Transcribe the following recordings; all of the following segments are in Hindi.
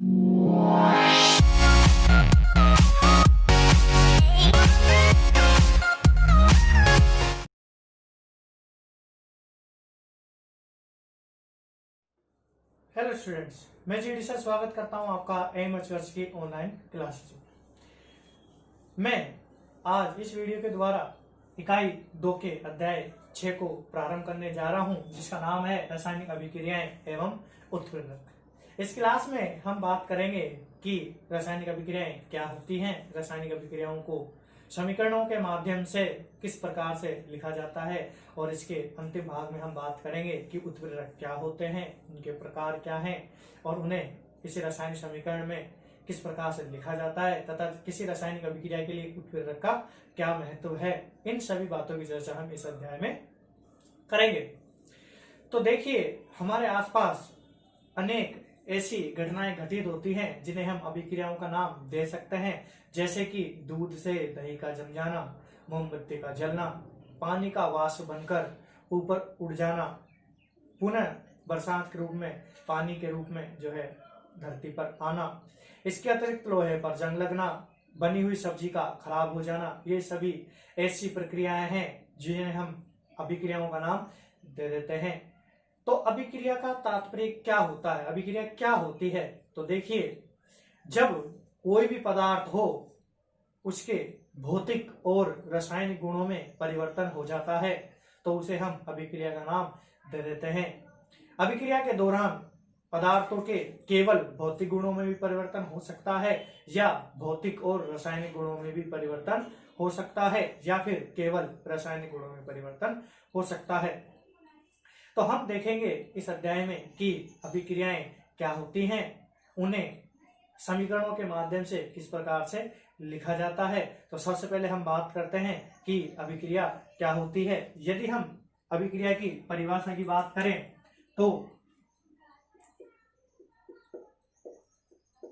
हेलो स्टूडेंट्स, मैं जीडी से स्वागत करता हूं आपका एएमएच वर्ष की ऑनलाइन क्लासेस में। मैं आज इस वीडियो के द्वारा इकाई 2 के अध्याय 6 को प्रारंभ करने जा रहा हूं, जिसका नाम है रासायनिक अभिक्रियाएं एवं उत्प्रेरक। इस क्लास में हम बात करेंगे कि रासायनिक अभिक्रियाएं क्या होती हैं, रासायनिक अभिक्रियाओं को समीकरणों के माध्यम से किस प्रकार से लिखा जाता है, और इसके अंतिम भाग में हम बात करेंगे कि उत्प्रेरक क्या होते हैं, उनके प्रकार क्या हैं और उन्हें किसी रासायनिक समीकरण में किस प्रकार से लिखा जाता है तथा किसी रासायनिक अभिक्रिया के लिए उत्प्रेरक का क्या महत्व है। इन सभी बातों की चर्चा हम इस अध्याय में करेंगे। तो देखिए, हमारे आसपास अनेक ऐसी घटनाएं घटित होती हैं जिन्हें हम अभिक्रियाओं का नाम दे सकते हैं, जैसे कि दूध से दही का जम जाना, मोमबत्ती का जलना, पानी का वाष्प बनकर ऊपर उड़ जाना, पुनः बरसात के रूप में पानी के रूप में जो है धरती पर आना। इसके अतिरिक्त लोहे पर जंग लगना, बनी हुई सब्जी का खराब हो जाना, ये सभी ऐसी प्रक्रियाएं हैं जिन्हें हम अभिक्रियाओं का नाम दे देते हैं। तो अभिक्रिया का तात्पर्य क्या होता है, अभिक्रिया क्या होती है? तो देखिए, जब कोई भी पदार्थ हो उसके भौतिक और रासायनिक गुणों में परिवर्तन हो जाता है तो उसे हम अभिक्रिया का नाम दे देते हैं। अभिक्रिया के दौरान पदार्थों के केवल भौतिक गुणों में भी परिवर्तन हो सकता है, या भौतिक और रासायनिक गुणों में भी परिवर्तन हो सकता है, या फिर केवल रासायनिक गुणों में परिवर्तन हो सकता है। तो हम देखेंगे इस अध्याय में कि अभिक्रियाएं क्या होती हैं, उन्हें समीकरणों के माध्यम से किस प्रकार से लिखा जाता है। तो सबसे पहले हम बात करते हैं कि अभिक्रिया क्या होती है। यदि हम अभिक्रिया की परिभाषा की बात करें तो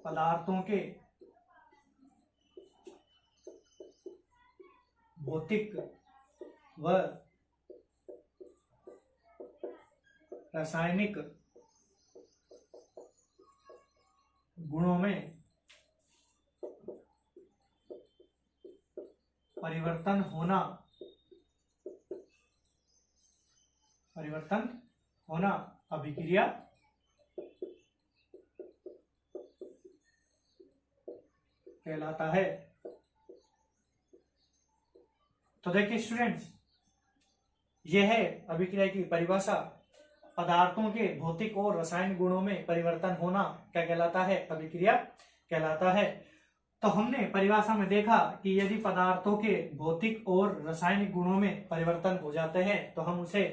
पदार्थों के भौतिक व रासायनिक गुणों में परिवर्तन होना अभिक्रिया कहलाता है। तो देखिए स्टूडेंट्स, यह है अभिक्रिया की परिभाषा। पदार्थों के भौतिक और रासायनिक गुणों में परिवर्तन होना क्या कहलाता है? अभिक्रिया कहलाता है। तो हमने परिभाषा में देखा कि यदि पदार्थों के भौतिक और रासायनिक गुणों में परिवर्तन हो जाते हैं तो हम उसे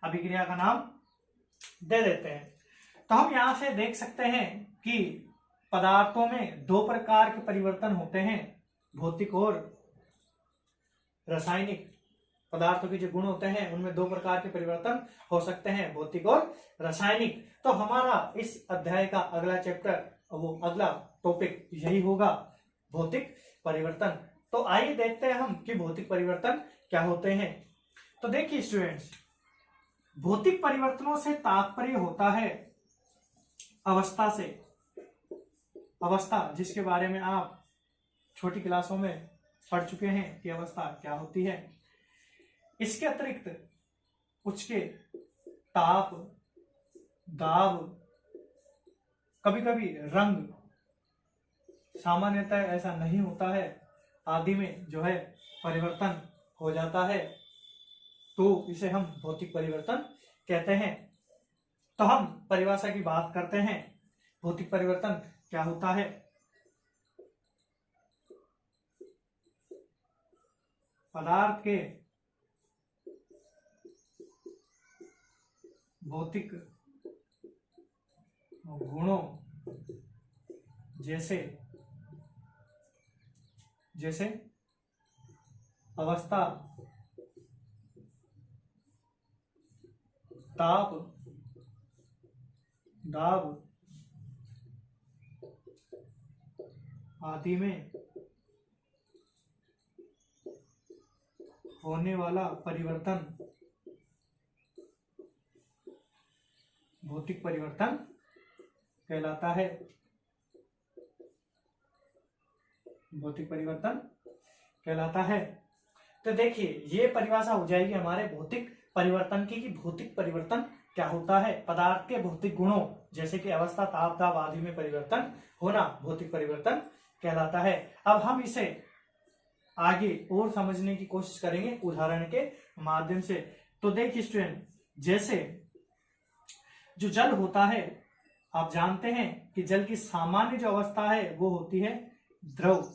अभिक्रिया का नाम दे देते हैं। तो हम यहाँ से देख सकते हैं कि पदार्थों में दो प्रकार के परिवर्तन होते हैं, भौतिक और रासायनिक। पदार्थों के जो गुण होते हैं उनमें दो प्रकार के परिवर्तन हो सकते हैं, भौतिक और रासायनिक। तो हमारा इस अध्याय का अगला चैप्टर, वो अगला टॉपिक यही होगा, भौतिक परिवर्तन। तो आइए देखते हैं हम कि भौतिक परिवर्तन क्या होते हैं। तो देखिए स्टूडेंट्स, भौतिक परिवर्तनों से तात्पर्य होता है अवस्था से। अवस्था, जिसके बारे में आप छोटी क्लासों में पढ़ चुके हैं कि अवस्था क्या होती है। इसके अतिरिक्त उसके ताप, दाब, कभी कभी रंग, सामान्यतः ऐसा नहीं होता है, आदि में जो है परिवर्तन हो जाता है, तो इसे हम भौतिक परिवर्तन कहते हैं। तो हम परिभाषा की बात करते हैं, भौतिक परिवर्तन क्या होता है। पदार्थ के भौतिक गुणों जैसे अवस्था, ताप, दाब आदि में होने वाला परिवर्तन भौतिक परिवर्तन कहलाता है। भौतिक परिवर्तन कहलाता है। तो देखिए ये परिभाषा हो जाएगी हमारे भौतिक परिवर्तन की, कि भौतिक परिवर्तन क्या होता है। पदार्थ के भौतिक गुणों जैसे कि अवस्था, ताप, दाब आदि में परिवर्तन होना भौतिक परिवर्तन कहलाता है। अब हम इसे आगे और समझने की कोशिश करेंगे उदाहरण के माध्यम से। तो देखिए स्टूडेंट, जैसे जो जल होता है, आप जानते हैं कि जल की सामान्य जो अवस्था है वो होती है द्रव।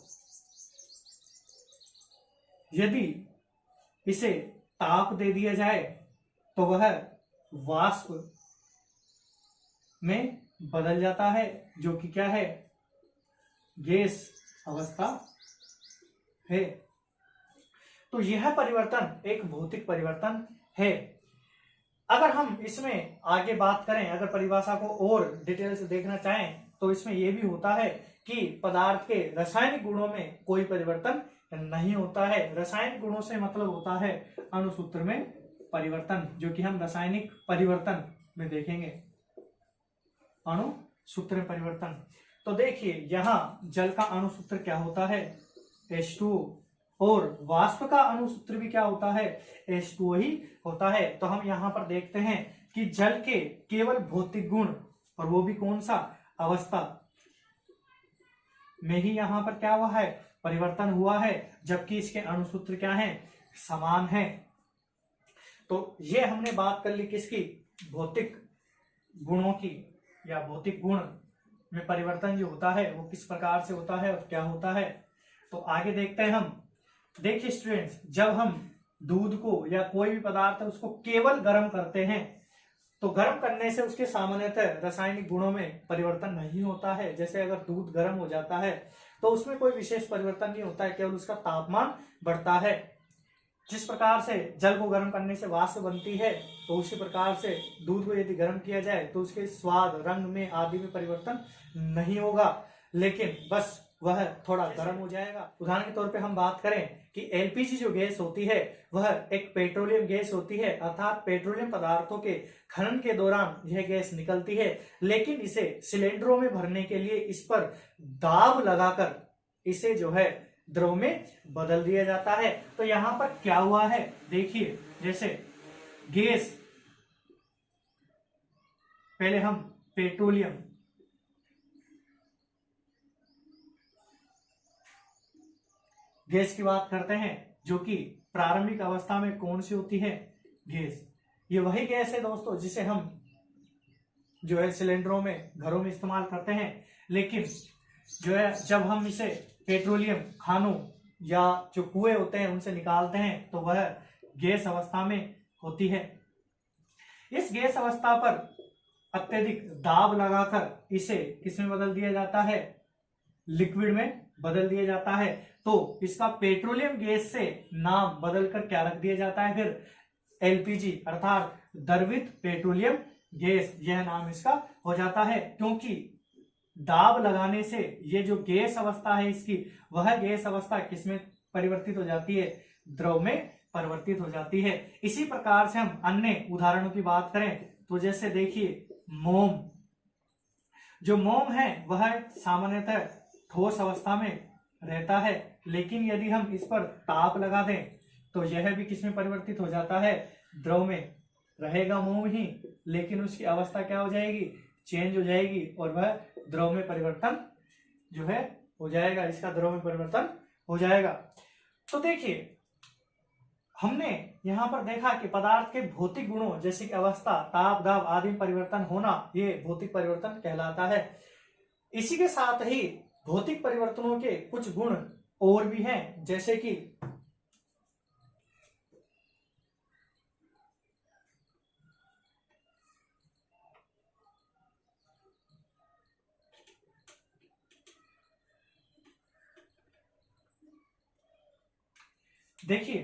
यदि इसे ताप दे दिया जाए तो वह वाष्प में बदल जाता है, जो कि क्या है, गैस अवस्था है। तो यह परिवर्तन एक भौतिक परिवर्तन है। अगर हम इसमें आगे बात करें, अगर परिभाषा को और डिटेल से देखना चाहें, तो इसमें यह भी होता है कि पदार्थ के रासायनिक गुणों में कोई परिवर्तन नहीं होता है। रासायनिक गुणों से मतलब होता है अणुसूत्र में परिवर्तन, जो कि हम रासायनिक परिवर्तन में देखेंगे, अणुसूत्र में परिवर्तन। तो देखिए यहां जल का अणुसूत्र क्या होता है, H2O, और वाष्प का अणुसूत्र भी क्या होता है, H2O ही होता है। तो हम यहाँ पर देखते हैं कि जल के केवल भौतिक गुण, और वो भी कौन सा, अवस्था में ही यहाँ पर क्या हुआ है, परिवर्तन हुआ है, जबकि इसके अणुसूत्र क्या है, समान है। तो ये हमने बात कर ली किसकी, भौतिक गुणों की, या भौतिक गुण में परिवर्तन जो होता है वो किस प्रकार से होता है और क्या होता है। तो आगे देखते हैं हम। देखिए स्टूडेंट्स, जब हम दूध को या कोई भी पदार्थ है उसको केवल गर्म करते हैं, तो गर्म करने से उसके सामान्यतः रासायनिक गुणों में परिवर्तन नहीं होता है। जैसे अगर दूध गर्म हो जाता है तो उसमें कोई विशेष परिवर्तन नहीं होता है, केवल उसका तापमान बढ़ता है। जिस प्रकार से जल को गर्म करने से वाष्प बनती है, तो उसी प्रकार से दूध को यदि गर्म किया जाए तो उसके स्वाद, रंग में आदि में परिवर्तन नहीं होगा, लेकिन बस वह थोड़ा गर्म हो जाएगा। उदाहरण के तौर पे हम बात करें कि एलपीजी जो गैस होती है वह एक पेट्रोलियम गैस होती है, अर्थात पेट्रोलियम पदार्थों के खनन के दौरान यह गैस निकलती है, लेकिन इसे सिलेंडरों में भरने के लिए इस पर दाब लगाकर इसे जो है द्रव में बदल दिया जाता है। तो यहां पर क्या हुआ है, देखिए जैसे गैस, पहले हम पेट्रोलियम गैस की बात करते हैं, जो कि प्रारंभिक अवस्था में कौन सी होती है, गैस। ये वही गैस है दोस्तों जिसे हम जो है सिलेंडरों में, घरों में इस्तेमाल करते हैं, लेकिन जो है जब हम इसे पेट्रोलियम खानों या जो कुएं होते हैं उनसे निकालते हैं तो वह गैस अवस्था में होती है। इस गैस अवस्था पर अत्यधिक दाब लगाकर इसे किसमें बदल दिया जाता है, लिक्विड में बदल दिया जाता है। तो इसका पेट्रोलियम गैस से नाम बदलकर क्या रख दिया जाता है, फिर एलपीजी अर्थात द्रवित पेट्रोलियम गैस, यह नाम इसका हो जाता है। क्योंकि दाब लगाने से ये जो गैस अवस्था है इसकी, वह गैस अवस्था किसमें परिवर्तित हो जाती है, द्रव में परिवर्तित हो जाती है। इसी प्रकार से हम अन्य उदाहरणों की बात करें तो जैसे देखिए मोम, जो मोम है वह सामान्यतः ठोस अवस्था में रहता है, लेकिन यदि हम इस पर ताप लगा दें तो यह भी किसमें परिवर्तित हो जाता है, द्रव में रहेगा मोम ही, लेकिन उसकी अवस्था क्या हो जाएगी, चेंज हो जाएगी, और वह द्रव में परिवर्तन जो है हो जाएगा, इसका द्रव में परिवर्तन हो जाएगा। तो देखिए हमने यहां पर देखा कि पदार्थ के भौतिक गुणों जैसे कि अवस्था, ताप, दाब आदि में परिवर्तन होना, ये भौतिक परिवर्तन कहलाता है। इसी के साथ ही भौतिक परिवर्तनों के कुछ गुण और भी हैं, जैसे कि देखिए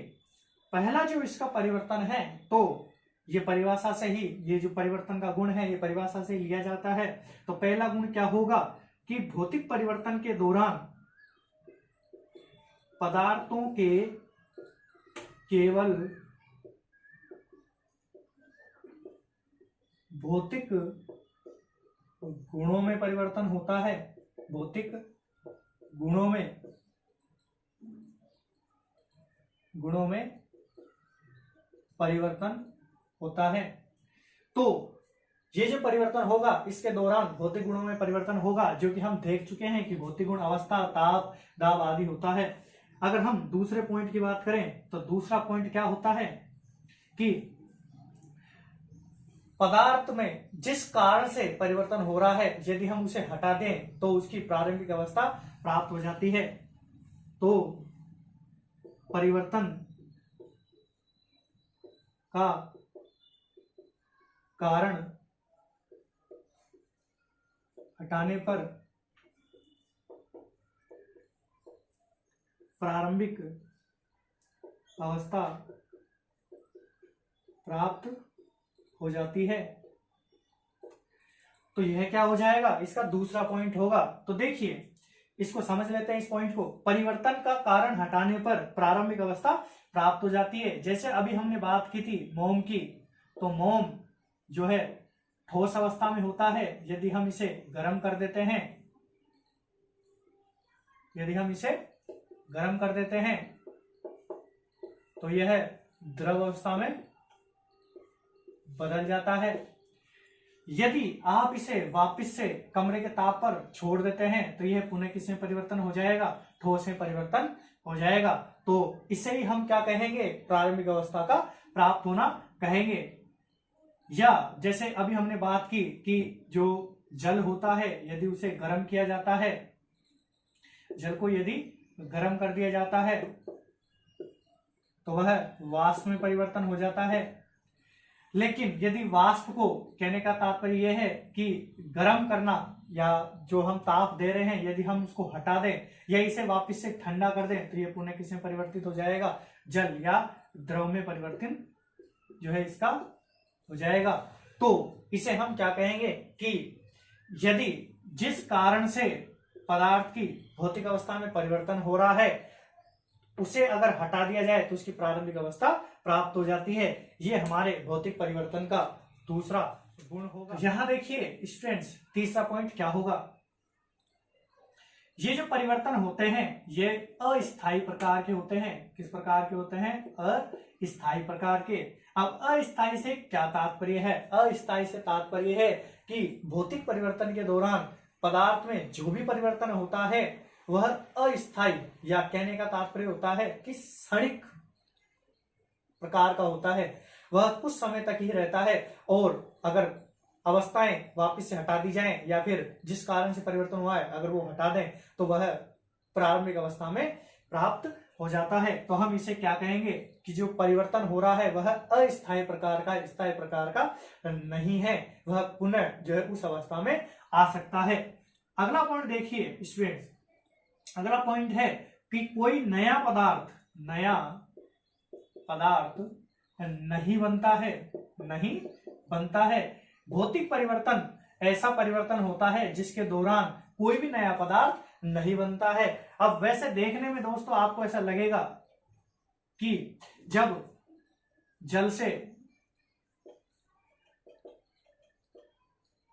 पहला जो इसका परिवर्तन है, तो ये परिभाषा से ही, ये जो परिवर्तन का गुण है ये परिभाषा से लिया जाता है। तो पहला गुण क्या होगा कि भौतिक परिवर्तन के दौरान पदार्थों के केवल भौतिक गुणों में परिवर्तन होता है, भौतिक गुणों में गुणों में परिवर्तन होता है। तो ये जो परिवर्तन होगा इसके दौरान भौतिक गुणों में परिवर्तन होगा, जो कि हम देख चुके हैं कि भौतिक गुण अवस्था, ताप, दाब आदि होता है। अगर हम दूसरे पॉइंट की बात करें तो दूसरा पॉइंट क्या होता है कि पदार्थ में जिस कारण से परिवर्तन हो रहा है यदि हम उसे हटा दें तो उसकी प्रारंभिक अवस्था प्राप्त हो जाती है। तो परिवर्तन का कारण हटाने पर प्रारंभिक अवस्था प्राप्त हो जाती है। तो यह क्या हो जाएगा, इसका दूसरा पॉइंट होगा। तो देखिए इसको समझ लेते हैं, इस पॉइंट को। परिवर्तन का कारण हटाने पर प्रारंभिक अवस्था प्राप्त हो जाती है। जैसे अभी हमने बात की थी मोम की, तो मोम जो है ठोस अवस्था में होता है। यदि हम इसे गर्म कर देते हैं, यदि हम इसे गर्म कर देते हैं तो यह द्रव अवस्था में बदल जाता है। यदि आप इसे वापस से कमरे के ताप पर छोड़ देते हैं तो यह पुनः किस में परिवर्तन हो जाएगा, ठोस में परिवर्तन हो जाएगा। तो इसे ही हम क्या कहेंगे, प्रारंभिक अवस्था का प्राप्त होना कहेंगे। या जैसे अभी हमने बात की कि जो जल होता है यदि उसे गर्म किया जाता है, जल को यदि गर्म कर दिया जाता है तो वह वाष्प में परिवर्तन हो जाता है। लेकिन यदि वाष्प को, कहने का तात्पर्य यह है कि गर्म करना या जो हम ताप दे रहे हैं यदि हम उसको हटा दें या इसे वापस से ठंडा कर दें तो यह पुनः किसमें परिवर्तित हो जाएगा, जल या द्रव में परिवर्तन जो है इसका हो जाएगा। तो इसे हम क्या कहेंगे कि यदि जिस कारण से पदार्थ की भौतिक अवस्था में परिवर्तन हो रहा है उसे अगर हटा दिया जाए तो उसकी प्रारंभिक अवस्था प्राप्त हो जाती है। ये हमारे भौतिक परिवर्तन का दूसरा गुण होगा। यहां देखिए स्टूडेंट्स, तीसरा पॉइंट क्या होगा, ये जो परिवर्तन होते हैं ये अस्थायी प्रकार के होते हैं। किस प्रकार के होते हैं, अस्थायी प्रकार के। अब अस्थायी से क्या तात्पर्य है, अस्थायी से तात्पर्य है कि भौतिक परिवर्तन के दौरान पदार्थ में जो भी परिवर्तन होता है वह अस्थायी, या कहने का तात्पर्य होता है कि क्षणिक प्रकार का होता है, वह कुछ समय तक ही रहता है। और अगर अवस्थाएं वापस से हटा दी जाएं या फिर जिस कारण से परिवर्तन हुआ है अगर वो हटा दें तो वह प्रारंभिक अवस्था में प्राप्त हो जाता है। तो हम इसे क्या कहेंगे कि जो परिवर्तन हो रहा है वह अस्थायी प्रकार का, स्थायी प्रकार का नहीं है, वह पुनः जो है उस अवस्था में आ सकता है। अगला पॉइंट देखिए स्टूडेंट्स, अगला पॉइंट है कि कोई नया पदार्थ नहीं बनता है, नहीं बनता है। भौतिक परिवर्तन ऐसा परिवर्तन होता है जिसके दौरान कोई भी नया पदार्थ नहीं बनता है। अब वैसे देखने में दोस्तों आपको ऐसा लगेगा कि जब जल से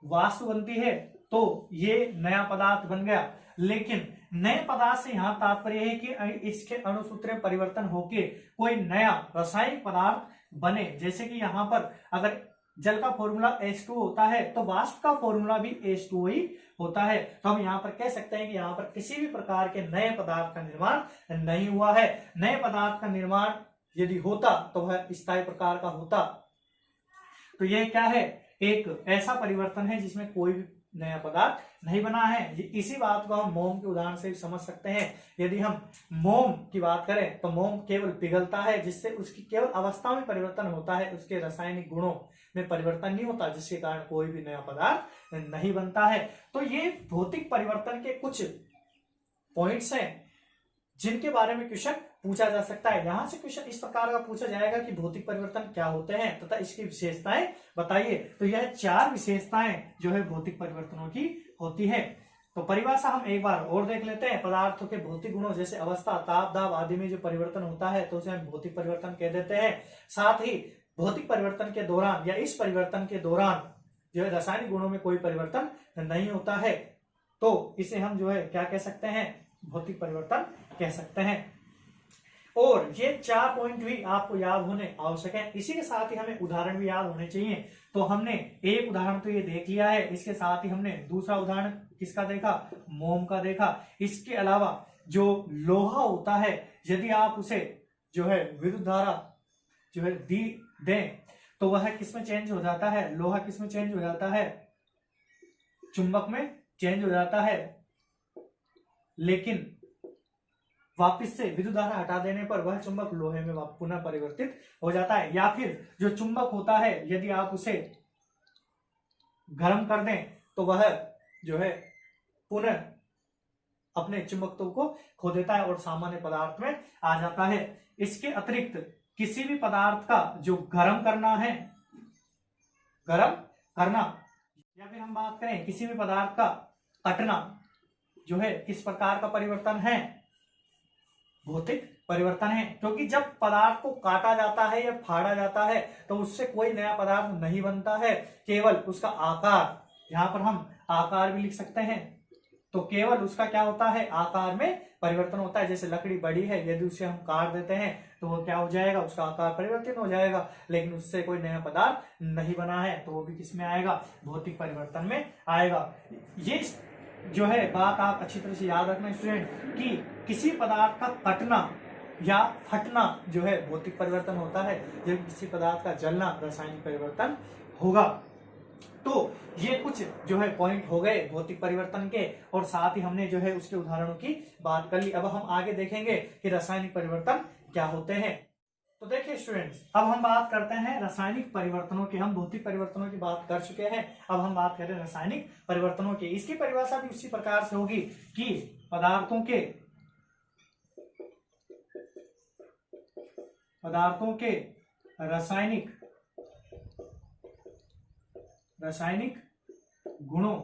वाष्प बनती है तो ये नया पदार्थ बन गया, लेकिन नए पदार्थ से यहां तात्पर्य है कि इसके अणुसूत्रीय परिवर्तन होके कोई नया रासायनिक पदार्थ बने। जैसे कि यहां पर अगर जल का फॉर्मूला H2 होता है तो वाष्प का फॉर्मूला भी H2 ही होता है। तो हम यहाँ पर कह सकते हैं कि यहाँ पर किसी भी प्रकार के नए पदार्थ का निर्माण नहीं हुआ है। नए पदार्थ का निर्माण यदि होता तो वह स्थायी प्रकार का होता। तो यह क्या है, एक ऐसा परिवर्तन है जिसमें कोई भी नया पदार्थ नहीं बना है। इसी बात को हम मोम के उदाहरण से समझ सकते हैं। यदि हम मोम की बात करें तो मोम केवल पिघलता है जिससे उसकी केवल अवस्था में परिवर्तन होता है, उसके रासायनिक गुणों में परिवर्तन नहीं होता, जिसके कारण कोई भी नया पदार्थ नहीं बनता है। तो ये भौतिक परिवर्तन के कुछ पॉइंट्स हैं जिनके बारे में क्वेश्चन पूछा जा सकता है। यहां से क्वेश्चन इस प्रकार का पूछा जाएगा कि भौतिक परिवर्तन क्या होते हैं तथा इसकी विशेषताएं बताइए। तो यह 4 विशेषताएं जो है भौतिक परिवर्तनों की होती है। तो परिभाषा हम एक बार और देख लेते हैं। पदार्थों के भौतिक गुणों जैसे अवस्था, ताप, दाब आदि में जो परिवर्तन होता है तो उसे हम भौतिक परिवर्तन कह देते हैं। साथ ही भौतिक परिवर्तन के दौरान या इस परिवर्तन के दौरान जो है रासायनिक गुणों में कोई परिवर्तन नहीं होता है, तो इसे हम जो है क्या कह सकते हैं, भौतिक परिवर्तन कह सकते हैं। और ये 4 पॉइंट भी आपको याद होने आवश्यक है। इसी के साथ ही हमें उदाहरण भी याद होने चाहिए। तो हमने एक उदाहरण तो ये देख लिया है, इसके साथ ही हमने दूसरा उदाहरण किसका देखा, मोम का देखा। इसके अलावा जो लोहा होता है, यदि आप उसे जो है विद्युत धारा जो है दी दें तो वह किसमें चेंज हो जाता है, लोहा किसमें चेंज हो जाता है, चुंबक में चेंज हो जाता है। लेकिन वापस से विद्युत धारा हटा देने पर वह चुंबक लोहे में पुनः परिवर्तित हो जाता है। या फिर जो चुंबक होता है, यदि आप उसे गर्म कर दें तो वह जो है पुनः अपने चुंबकत्व को खो देता है और सामान्य पदार्थ में आ जाता है। इसके अतिरिक्त किसी भी पदार्थ का जो गर्म करना है, गर्म करना, या फिर हम बात करें किसी भी पदार्थ का कटना, जो है किस प्रकार का परिवर्तन है, भौतिक परिवर्तन है। क्योंकि जब पदार्थ को काटा जाता है या फाड़ा जाता है तो उससे कोई नया पदार्थ नहीं बनता है, केवल उसका आकार, यहां पर हम आकार भी लिख सकते हैं, तो केवल उसका क्या होता है, आकार में परिवर्तन होता है। जैसे लकड़ी बड़ी है, यदि उसे हम काट देते हैं तो वो क्या हो जाएगा, उसका आकार परिवर्तन हो जाएगा, लेकिन उससे कोई नया पदार्थ नहीं बना है, तो वो भी किसमें आएगा, भौतिक परिवर्तन में आएगा। ये जो है बात आप अच्छी तरह से याद रखना स्टूडेंट, कि किसी पदार्थ का कटना या फटना जो है भौतिक परिवर्तन होता है, जबकि किसी पदार्थ का जलना रासायनिक परिवर्तन होगा। तो ये कुछ जो है पॉइंट हो गए भौतिक परिवर्तन के, और साथ ही हमने जो है उसके उदाहरणों की बात कर ली। अब हम आगे देखेंगे कि रासायनिक परिवर्तन क्या होते हैं। तो देखिए स्टूडेंट्स, अब हम बात करते हैं रासायनिक परिवर्तनों की। हम भौतिक परिवर्तनों की बात कर चुके हैं, अब हम बात करें रासायनिक परिवर्तनों की। इसकी परिभाषा भी उसी प्रकार से होगी कि पदार्थों के रासायनिक गुणों,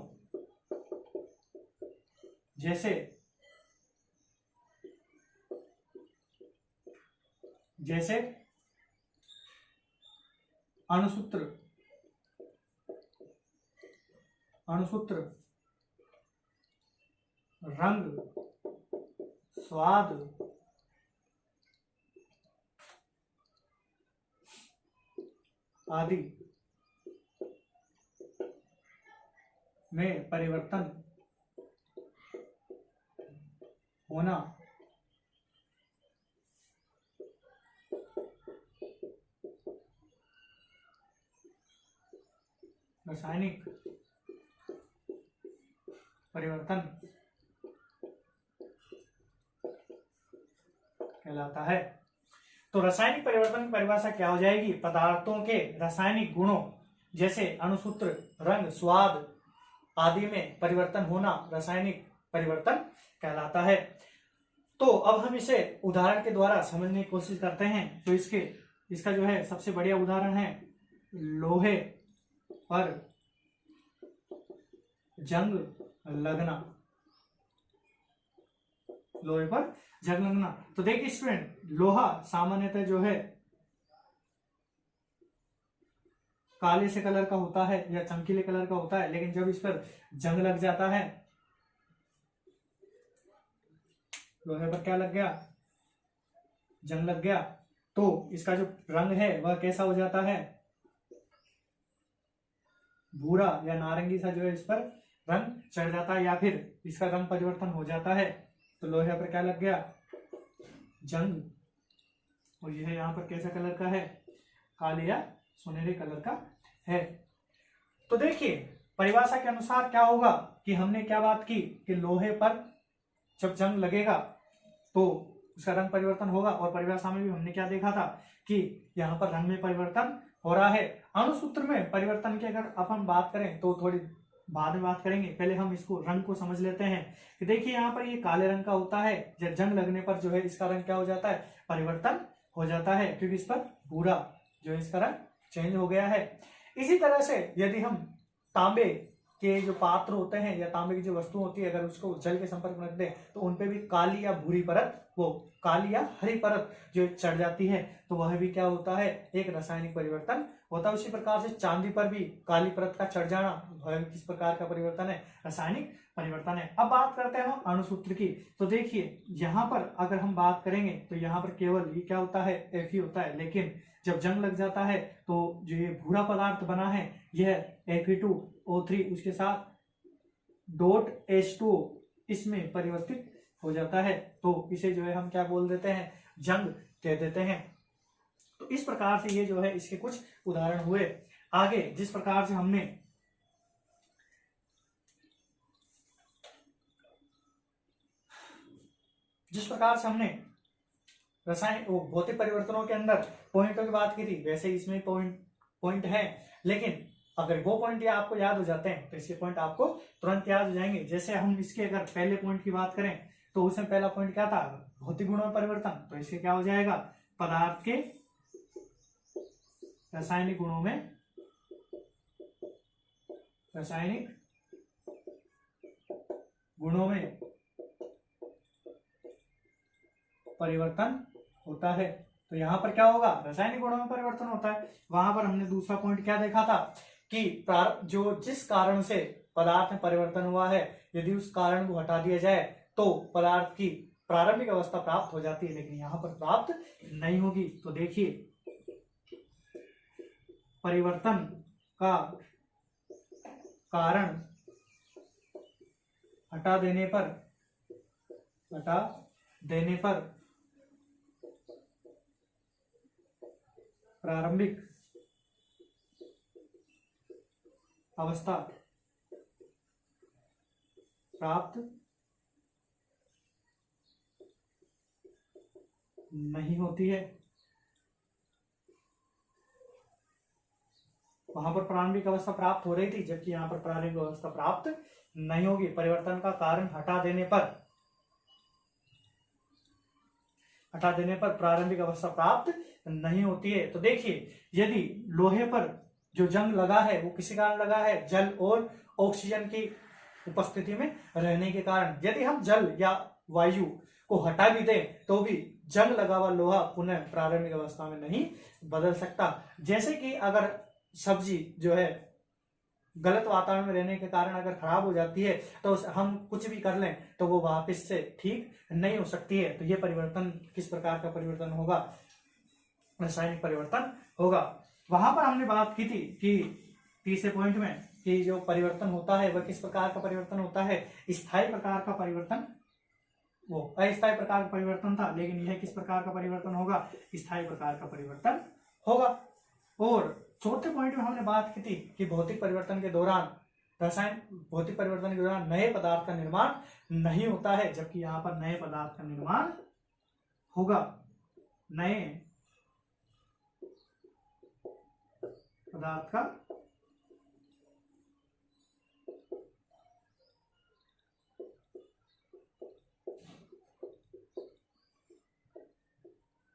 जैसे अणुसूत्र, रंग, स्वाद, आदि में परिवर्तन होना रासायनिक परिवर्तन कहलाता है। तो रासायनिक परिवर्तन की परिभाषा क्या हो जाएगी, पदार्थों के रासायनिक गुणों जैसे अणुसूत्र, रंग, स्वाद आदि में परिवर्तन होना रासायनिक परिवर्तन कहलाता है। तो अब हम इसे उदाहरण के द्वारा समझने की कोशिश करते हैं। तो इसका जो है सबसे बढ़िया उदाहरण है लोहे पर जंग लगना। लोहे पर जंग लगना, तो देखिए स्टूडेंट, लोहा सामान्यतः जो है काले से कलर का होता है या चमकीले कलर का होता है, लेकिन जब इस पर जंग लग जाता है, लोहे पर क्या लग गया, जंग लग गया, तो इसका जो रंग है वह कैसा हो जाता है, भूरा या नारंगी सा जो है इस पर रंग चढ़ जाता है, या फिर इसका रंग परिवर्तन हो जाता है। तो लोहे पर क्या लग गया, जंग, और यह यहाँ पर कैसा कलर का है, काले या सुनहरे कलर का है। तो देखिए परिभाषा के अनुसार क्या होगा कि हमने क्या बात की कि लोहे पर जब जंग लगेगा तो उसका रंग परिवर्तन होगा, और परिभाषा में भी हमने क्या देखा था कि यहाँ पर रंग में परिवर्तन हो रहा है। अणुसूत्र में परिवर्तन की अगर अपन बात करें तो थोड़ी बाद में बात करेंगे, पहले हम इसको रंग को समझ लेते हैं कि देखिए यहाँ पर ये काले रंग का होता है, जब जंग लगने पर जो है इसका रंग क्या हो जाता है, परिवर्तन हो जाता है, क्योंकि इस पर भूरा जो है इसका रंग चेंज हो गया है। इसी तरह से यदि हम तांबे के जो पात्र होते हैं या तांबे की जो वस्तु होती है, अगर उसको जल के संपर्क में रख दें तो उनपे भी काली या भूरी परत, वो काली या हरी परत जो चढ़ जाती है, तो वह भी क्या होता है, एक रासायनिक परिवर्तन होता है, उसी प्रकार से चांदी पर भी काली परत का चढ़ जाना वह किस प्रकार का परिवर्तन है, रासायनिक परिवर्तन है। अब बात करते हैं हम अणुसूत्र की। तो देखिए यहाँ पर अगर हम बात करेंगे तो यहाँ पर केवल ये क्या होता है, F ही होता है, लेकिन जब जंग लग जाता है तो जो ये भूरा पदार्थ बना है यह Fe2O3 उसके साथ डॉट H2O इसमें परिवर्तित हो जाता है, तो इसे जो है हम क्या बोल देते हैं, जंग कह देते हैं। तो इस प्रकार से ये जो है इसके कुछ उदाहरण हुए। आगे जिस प्रकार से हमने रसायन भौतिक परिवर्तनों के अंदर पॉइंटों की बात की थी, वैसे इसमें पॉइंट है, लेकिन अगर वो पॉइंट या आपको याद हो जाते हैं तो इसके पॉइंट आपको तुरंत याद हो जाएंगे। जैसे हम इसके अगर पहले पॉइंट की बात करें तो उसमें पहला पॉइंट क्या था, भौतिक गुणों में परिवर्तन, तो इसके क्या हो जाएगा, पदार्थ के रासायनिक गुणों में परिवर्तन होता है। तो यहां पर क्या होगा, रासायनिक गुणों में परिवर्तन होता है। वहां पर हमने दूसरा पॉइंट क्या देखा था कि जिस कारण से पदार्थ में परिवर्तन हुआ है, यदि उस कारण को हटा दिया जाए तो पदार्थ की प्रारंभिक अवस्था प्राप्त हो जाती है, लेकिन यहां पर प्राप्त नहीं होगी। तो देखिए परिवर्तन का कारण हटा देने पर प्रारंभिक अवस्था प्राप्त नहीं होती है। वहां पर प्रारंभिक अवस्था प्राप्त हो रही थी, जबकि यहां पर प्रारंभिक अवस्था प्राप्त नहीं होगी। परिवर्तन का कारण हटा देने पर प्रारंभिक अवस्था प्राप्त नहीं होती है। तो देखिए यदि लोहे पर जो जंग लगा है वो किसी कारण लगा है, जल और ऑक्सीजन की उपस्थिति में रहने के कारण। यदि हम जल या वायु को हटा भी दें तो भी जंग लगा हुआ लोहा पुनः प्रारंभिक अवस्था में नहीं बदल सकता। जैसे कि अगर सब्जी जो है गलत वातावरण में रहने के कारण अगर खराब हो जाती है तो हम कुछ भी कर लें तो वो वापस से ठीक नहीं हो सकती है। तो ये परिवर्तन किस प्रकार का परिवर्तन होगा, रासायनिक परिवर्तन होगा। वहां पर हमने बात की थी कि तीसरे पॉइंट में कि जो परिवर्तन होता है वह किस प्रकार का परिवर्तन होता है, स्थायी प्रकार का परिवर्तन, वो अस्थायी प्रकार का परिवर्तन था, लेकिन यह किस प्रकार का परिवर्तन होगा, स्थायी प्रकार का परिवर्तन होगा। और चौथे पॉइंट में हमने बात की थी कि भौतिक परिवर्तन के दौरान नए पदार्थ का निर्माण नहीं होता है, जबकि यहां पर नए पदार्थ का निर्माण होगा। नए पदार्थ का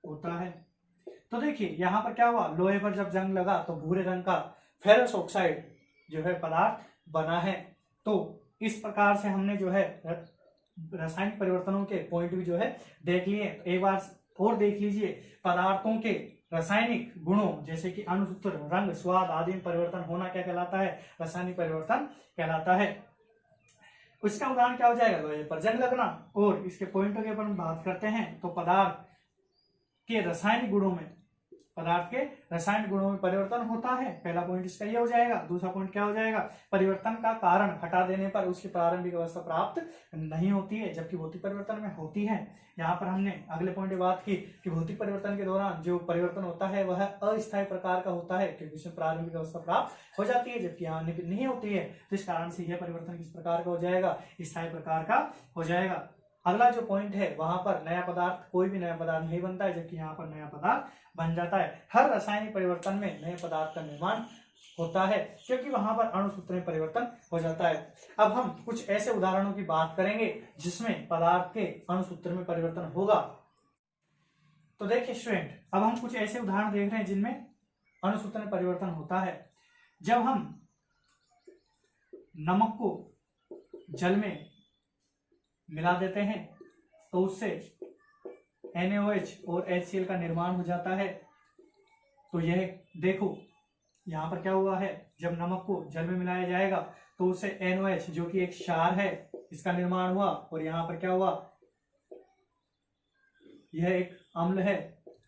होता है। तो देखिए यहां पर क्या हुआ, लोहे पर जब जंग लगा तो भूरे रंग का फेरस ऑक्साइड जो है पदार्थ बना है। तो इस प्रकार से हमने जो है रासायनिक परिवर्तनों के पॉइंट भी जो है देख लिए। तो एक बार और देख लीजिए, पदार्थों के रासायनिक गुणों जैसे कि अणुसूत्र, रंग, स्वाद आदि में परिवर्तन होना क्या कहलाता है, रासायनिक परिवर्तन कहलाता है। उसका उदाहरण क्या हो जाएगा, लोहे पर जंग लगना। और इसके पॉइंटों के ऊपर हम बात करते हैं तो पदार्थ के रासायनिक गुणों में परिवर्तन होता है, पहला पॉइंट इसका ये हो जाएगा। दूसरा पॉइंट क्या हो जाएगा, परिवर्तन का कारण हटा देने पर उसकी प्रारंभिक अवस्था प्राप्त नहीं होती है, जबकि भौतिक परिवर्तन में होती है। यहाँ पर हमने अगले पॉइंट में बात की कि भौतिक परिवर्तन के दौरान जो परिवर्तन होता है वह अस्थायी प्रकार का होता है, क्योंकि उसमें प्रारंभिक अवस्था प्राप्त हो जाती है जबकि यहाँ नहीं होती है। तो इस कारण से यह परिवर्तन किस प्रकार का हो जाएगा, स्थायी प्रकार का हो जाएगा। अगला जो पॉइंट है वहां पर नया पदार्थ, कोई भी नया पदार्थ नहीं बनता है, जबकि यहाँ पर नया पदार्थ बन जाता है। हर रासायनिक परिवर्तन में नए पदार्थ का निर्माण होता है, क्योंकि वहां पर अणुसूत्र में परिवर्तन हो जाता है। अब हम कुछ ऐसे उदाहरणों की बात करेंगे जिसमें पदार्थ के अणुसूत्र में परिवर्तन होगा। तो देखिए स्टूडेंट, अब हम कुछ ऐसे उदाहरण देख रहे हैं जिनमें अणुसूत्र में परिवर्तन होता है। जब हम नमक को जल में मिला देते हैं तो उससे NaOH और HCl का निर्माण हो जाता है। तो यह देखो यहाँ पर क्या हुआ है, जब नमक को जल में मिलाया जाएगा तो उससे NOH जो कि एक क्षार है इसका निर्माण हुआ, और यहाँ पर क्या हुआ, यह एक अम्ल है,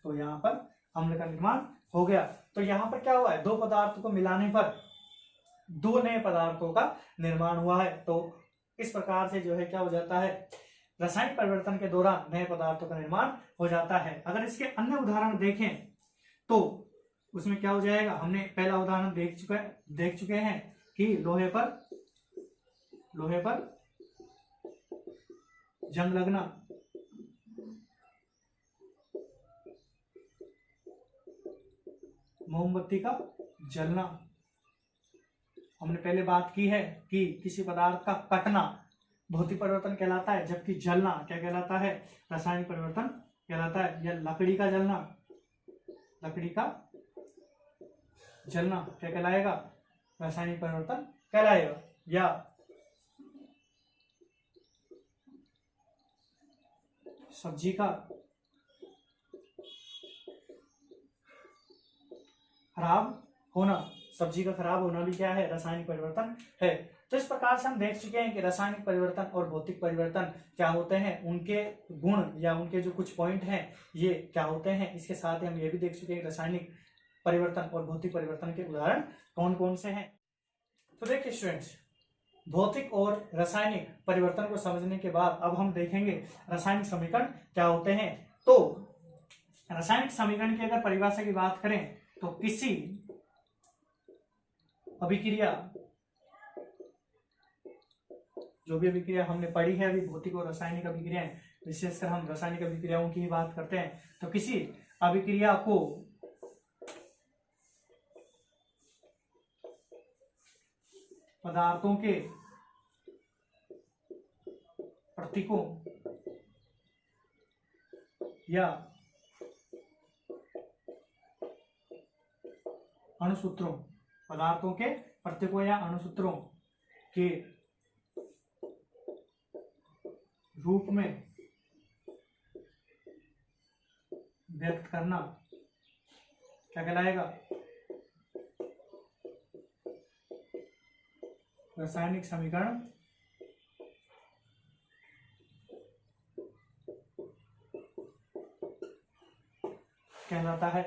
तो यहाँ पर अम्ल का निर्माण हो गया। तो यहाँ पर क्या हुआ है, दो पदार्थों को मिलाने पर दो नए पदार्थों का निर्माण हुआ है। तो इस प्रकार से जो है क्या हो जाता है, रासायनिक परिवर्तन के दौरान नए पदार्थों का निर्माण हो जाता है। अगर इसके अन्य उदाहरण देखें तो उसमें क्या हो जाएगा, हमने पहला उदाहरण देख चुके हैं कि लोहे पर जंग लगना, मोमबत्ती का जलना। हमने पहले बात की है कि किसी पदार्थ का कटना भौतिक परिवर्तन कहलाता है, जबकि जलना क्या कहलाता है, रासायनिक परिवर्तन कहलाता है। या लकड़ी का जलना क्या कहलाएगा, रासायनिक परिवर्तन कहलाएगा। या सब्जी का खराब होना भी क्या है, रासायनिक परिवर्तन है। तो इस प्रकार से हम देख चुके हैं कि रासायनिक परिवर्तन और भौतिक परिवर्तन क्या होते हैं, उनके गुण या उनके जो कुछ पॉइंट हैं ये क्या होते हैं। इसके साथ ही हम ये भी देख चुके हैं कि रासायनिक परिवर्तन और भौतिक परिवर्तन के उदाहरण कौन कौन से हैं। तो देखिए स्टूडेंट्स, भौतिक और रासायनिक परिवर्तन को समझने के बाद अब हम देखेंगे रासायनिक समीकरण क्या होते हैं। तो रासायनिक समीकरण की अगर परिभाषा की बात करें तो किसी अभिक्रिया, जो भी अभिक्रिया हमने पढ़ी है अभी भौतिक और रासायनिक अभिक्रियाएं, विशेषकर हम रासायनिक अभिक्रियाओं की ही बात करते हैं। तो किसी अभिक्रिया को पदार्थों के प्रतीकों या अणुसूत्रों, पदार्थों के प्रतीकों या अणुसूत्रों के रूप में व्यक्त करना क्या कहलाएगा, रासायनिक समीकरण कहलाता है।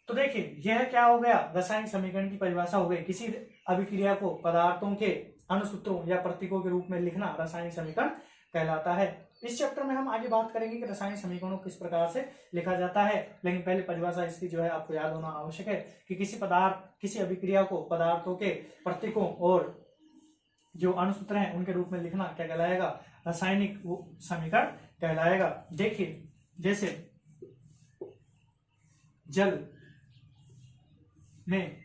तो देखिए यह क्या हो गया, रासायनिक समीकरण की परिभाषा हो गई। किसी अभिक्रिया को पदार्थों के अणुसूत्रों या प्रतीकों के रूप में लिखना रासायनिक समीकरण कहलाता है। इस चैप्टर में हम आगे बात करेंगे कि रासायनिक समीकरणों किस प्रकार से लिखा जाता है, लेकिन पहले परिभाषा इसकी जो है आपको याद होना आवश्यक है कि किसी अभिक्रिया को पदार्थों के प्रतीकों और जो अणुसूत्र हैं उनके रूप में लिखना क्या कहलाएगा, रासायनिक समीकरण कहलाएगा। देखिए जैसे जल में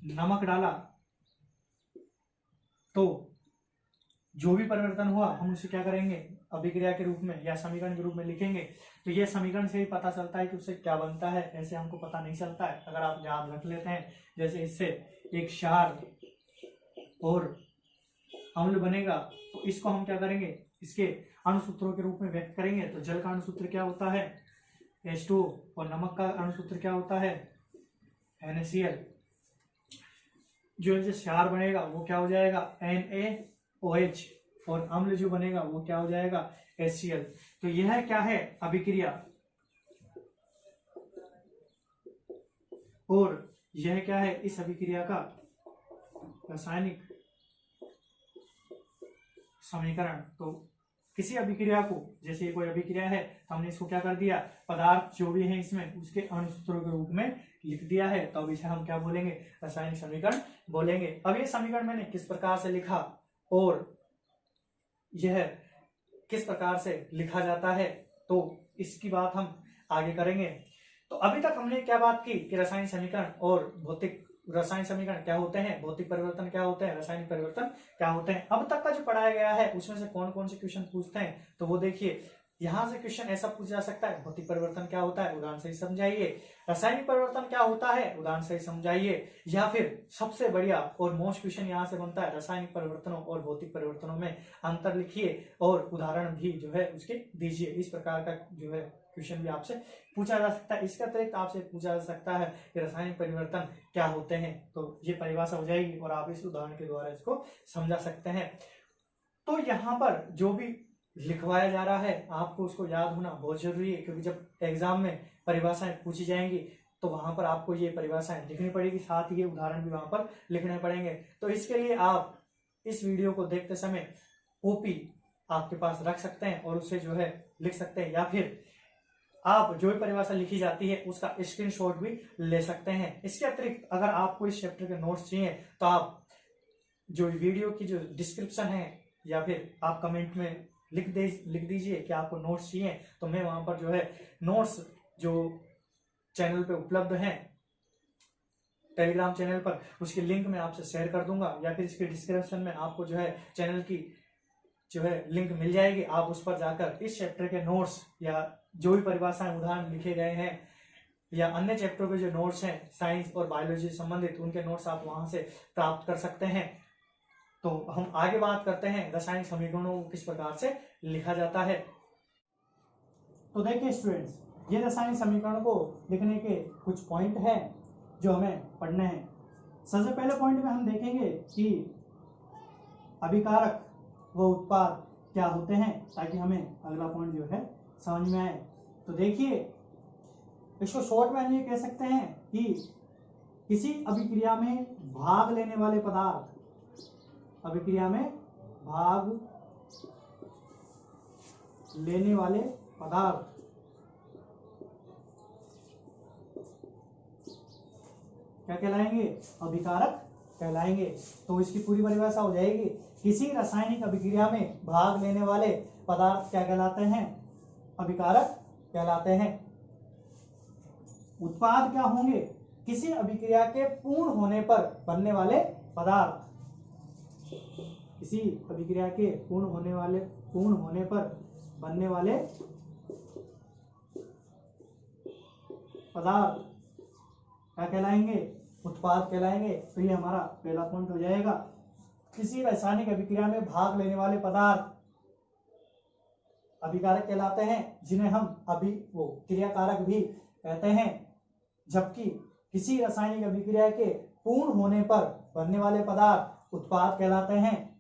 नमक डाला तो जो भी परिवर्तन हुआ हम उसे क्या करेंगे, अभिक्रिया के रूप में या समीकरण के रूप में लिखेंगे। तो यह समीकरण से ही पता चलता है कि उससे क्या बनता है, ऐसे हमको पता नहीं चलता है। अगर आप याद रख लेते हैं, जैसे इससे एक क्षार और अम्ल बनेगा तो इसको हम क्या करेंगे, इसके अणुसूत्रों के रूप में व्यक्त करेंगे। तो जल का अणुसूत्र क्या होता है, H2O, और नमक का अणुसूत्र क्या होता है, NaCl। जो क्षार बनेगा वो क्या हो जाएगा, NaOH, और अम्ल जो बनेगा वो क्या हो जाएगा, HCl। तो यह क्या है, अभिक्रिया, और यह क्या है, इस अभिक्रिया का रासायनिक समीकरण। तो किसी अभिक्रिया को, जैसे कोई अभिक्रिया है तो हमने इसको क्या कर दिया, पदार्थ जो भी है इसमें उसके अणुसूत्रों के रूप में लिख दिया है, तो अब इसे हम क्या बोलेंगे, रासायनिक समीकरण बोलेंगे। अब ये समीकरण मैंने किस प्रकार से लिखा और यह किस प्रकार से लिखा जाता है, तो इसकी बात हम आगे करेंगे। तो अभी तक हमने क्या बात की कि रासायनिक समीकरण और रासायनिक समीकरण क्या होते हैं, भौतिक परिवर्तन क्या होते हैं, रासायनिक परिवर्तन क्या होते हैं। अब तक का जो पढ़ाया गया है उसमें से कौन कौन से क्वेश्चन पूछते हैं, तो वो देखिए यहाँ से क्वेश्चन ऐसा पूछा जा सकता है, भौतिक परिवर्तन क्या होता है, उदाहरण से समझाइए। रासायनिक परिवर्तन क्या होता है, उदाहरण से समझाइए। या फिर सबसे बढ़िया और मोस्ट क्वेश्चन यहाँ से बनता है, रासायनिक परिवर्तनों और भौतिक परिवर्तनों में अंतर लिखिए और उदाहरण भी जो है उसके दीजिए। इस प्रकार का जो है क्वेश्चन भी आपसे पूछा जा सकता है। इसके अतिरिक्त आपसे पूछा जा सकता है कि रासायनिक परिवर्तन क्या होते हैं, तो ये परिभाषा हो जाएगी और आप इस उदाहरण के द्वारा इसको समझा सकते हैं। तो यहाँ पर जो भी लिखवाया जा रहा है आपको उसको याद होना बहुत जरूरी है, क्योंकि जब एग्जाम में परिभाषाएं पूछी जाएंगी तो वहां पर आपको ये परिभाषाएं लिखनी पड़ेगी, साथ ही ये उदाहरण भी वहां पर लिखने पड़ेंगे। तो इसके लिए आप इस वीडियो को देखते समय कॉपी आपके पास रख सकते हैं और उससे जो है लिख सकते हैं, या फिर आप जो भी परिभाषा लिखी जाती है उसका स्क्रीनशॉट भी ले सकते हैं। इसके अतिरिक्त अगर आपको इस चैप्टर के नोट्स चाहिए तो आप जो वीडियो की जो डिस्क्रिप्शन है या फिर आप कमेंट में लिख दीजिए कि आपको नोट्स चाहिए, तो मैं वहां पर जो है नोट्स जो चैनल पे उपलब्ध हैं टेलीग्राम चैनल पर, उसकी लिंक मैं आपसे शेयर कर दूंगा, या फिर इसके डिस्क्रिप्शन में आपको जो है चैनल की जो है लिंक मिल जाएगी। आप उस पर जाकर इस चैप्टर के नोट्स या जो भी परिभाषाएं उदाहरण लिखे गए हैं या अन्य चैप्टर के जो नोट्स हैं साइंस और बायोलॉजी से संबंधित, उनके नोट्स आप वहां से प्राप्त कर सकते हैं। तो हम आगे बात करते हैं रासायनिक समीकरणों को किस प्रकार से लिखा जाता है। तो देखिए स्टूडेंट्स, ये रासायनिक समीकरण को लिखने के कुछ पॉइंट हैं जो हमें पढ़ने हैं। सबसे पहले पॉइंट में हम देखेंगे कि अभिकारक व उत्पाद क्या होते हैं, ताकि हमें अगला पॉइंट जो है समझ में आए। तो देखिए, इसको शॉर्ट में हम ये कह सकते हैं कि किसी अभिक्रिया में भाग लेने वाले पदार्थ, अभिक्रिया में भाग लेने वाले पदार्थ क्या कहलाएंगे, अभिकारक कहलाएंगे। तो इसकी पूरी परिभाषा हो जाएगी, किसी रासायनिक अभिक्रिया में भाग लेने वाले पदार्थ क्या कहलाते हैं, अभिकारक कहलाते हैं। उत्पाद क्या होंगे, किसी अभिक्रिया के पूर्ण होने पर बनने वाले पदार्थ, किसी अभिक्रिया के पूर्ण होने पर बनने वाले पदार्थ क्या कहलाएंगे, उत्पाद कहलाएंगे। तो ये हमारा पहला पॉइंट हो जाएगा। किसी रासायनिक अभिक्रिया में भाग लेने वाले पदार्थ अभिकारक कहलाते हैं, जिन्हें हम क्रियाकारक भी कहते हैं। जबकि किसी रासायनिक अभिक्रिया के पूर्ण होने पर बनने वाले पदार्थ उत्पाद कहलाते हैं,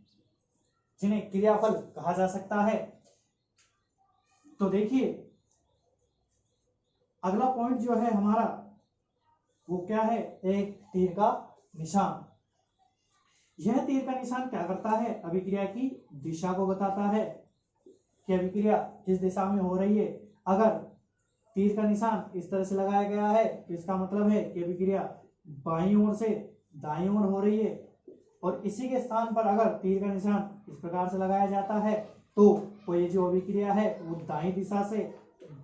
जिन्हें क्रियाफल कहा जा सकता है। तो देखिए, अगला पॉइंट जो है हमारा वो क्या है, एक तीर का निशान। यह तीर का निशान क्या करता है, अभिक्रिया की दिशा को बताता है कि अभिक्रिया किस दिशा में हो रही है। अगर तीर का निशान इस तरह से लगाया गया है तो इसका मतलब है कि अभिक्रिया बाईं ओर से दाईं ओर हो रही है, और इसी के स्थान पर अगर तीर का निशान इस प्रकार से लगाया जाता है तो ये जो अभिक्रिया है वो दाईं दिशा से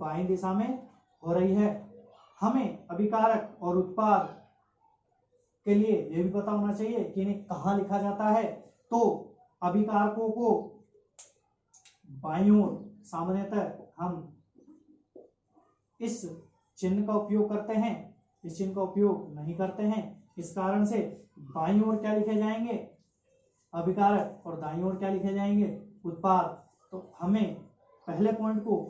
बाईं दिशा में हो रही है। हमें अभिकारक और उत्पाद के लिए यह भी पता होना चाहिए कि इन्हें कहाँ लिखा जाता है। तो अभिकारकों को बाईं ओर सामान्यतः हम इस चिन्ह का उपयोग करते हैं, इस चिन्ह का उपयोग नहीं करते हैं। इस कारण से बाईं ओर क्या लिखे जाएंगे, अभिकारक, और दाईं ओर क्या लिखे जाएंगे, उत्पाद। तो हमें पहले पॉइंट को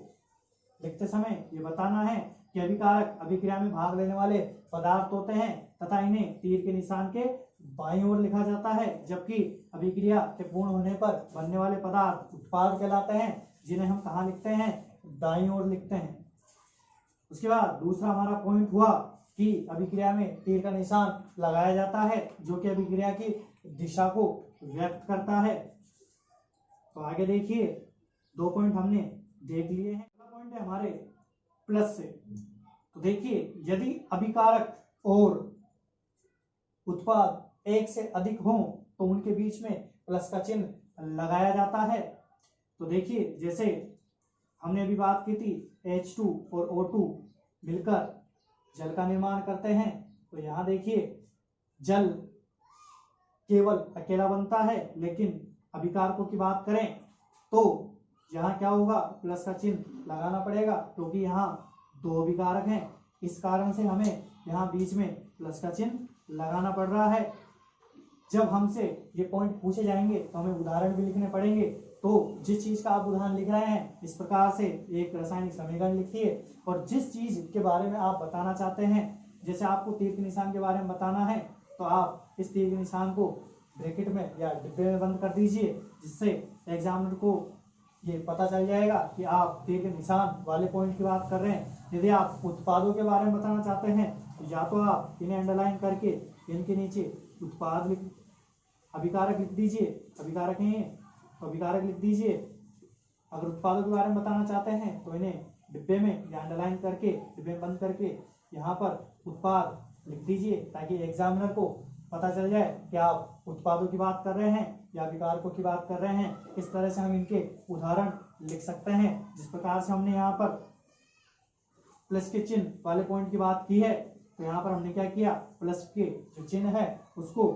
लिखते समय ये बताना है कि अभिकारक अभिक्रिया में भाग लेने वाले पदार्थ होते हैं तथा इन्हें तीर के निशान के बाईं ओर लिखा जाता है, जबकि अभिक्रिया के पूर्ण होने पर बनने वाले पदार्थ उत्पाद कहलाते हैं, जिन्हें हम कहाँ लिखते हैं, दाईं ओर लिखते हैं। उसके बाद दूसरा हमारा पॉइंट हुआ कि अभिक्रिया में तीर का निशान लगाया जाता है, जो कि अभिक्रिया की दिशा को व्यक्त करता है। तो आगे देखिए, दो पॉइंट हमने देख लिए हैं। अगला पॉइंट है हमारे प्लस से। तो देखिए, यदि अभिकारक और उत्पाद एक से अधिक हों तो उनके बीच में प्लस का चिन्ह लगाया जाता है। तो देखिए, जैसे हमने अभी बात की थी H2 और O2 मिलकर जल का निर्माण करते हैं। तो यहाँ देखिए, जल केवल अकेला बनता है, लेकिन अभिकारकों की बात करें तो यहाँ क्या होगा, प्लस का चिन्ह लगाना पड़ेगा क्योंकि यहाँ दो अभिकारक हैं, इस कारण से हमें यहाँ बीच में प्लस का चिन्ह लगाना पड़ रहा है। जब हमसे ये पॉइंट पूछे जाएंगे तो हमें उदाहरण भी लिखने पड़ेंगे। तो जिस चीज का आप उदाहरण लिख रहे हैं इस प्रकार से एक रासायनिक समीकरण लिखिए, और जिस चीज के बारे में आप बताना चाहते हैं, जैसे आपको तीर के निशान के बारे में बताना है तो आप इस तीर के निशान को ब्रैकेट में या डिब्बे में बंद कर दीजिए, जिससे एग्जामिनर को ये पता चल जाएगा कि आप तीर के निशान वाले पॉइंट की बात कर रहे हैं। यदि आप उत्पादों के बारे में बताना चाहते हैं तो या तो आप इन्हें अंडरलाइन करके इनके नीचे उत्पाद अभिकारक लिख दीजिए, अभिकारक है तो अभिकारक लिख दीजिए। अगर उत्पादों के बारे में बताना चाहते हैं तो इन्हें डिब्बे में या अंडरलाइन करके डिब्बे में बंद करके यहाँ पर उत्पाद लिख दीजिए, ताकि एग्जामिनर को पता चल जाए कि आप उत्पादों की बात कर रहे हैं या अभिकारकों की बात कर रहे हैं। इस तरह से हम इनके उदाहरण लिख सकते हैं। जिस प्रकार से हमने यहाँ पर प्लस के चिन्ह वाले पॉइंट की बात की है, तो यहाँ पर हमने क्या किया, प्लस के जो चिन्ह है उसको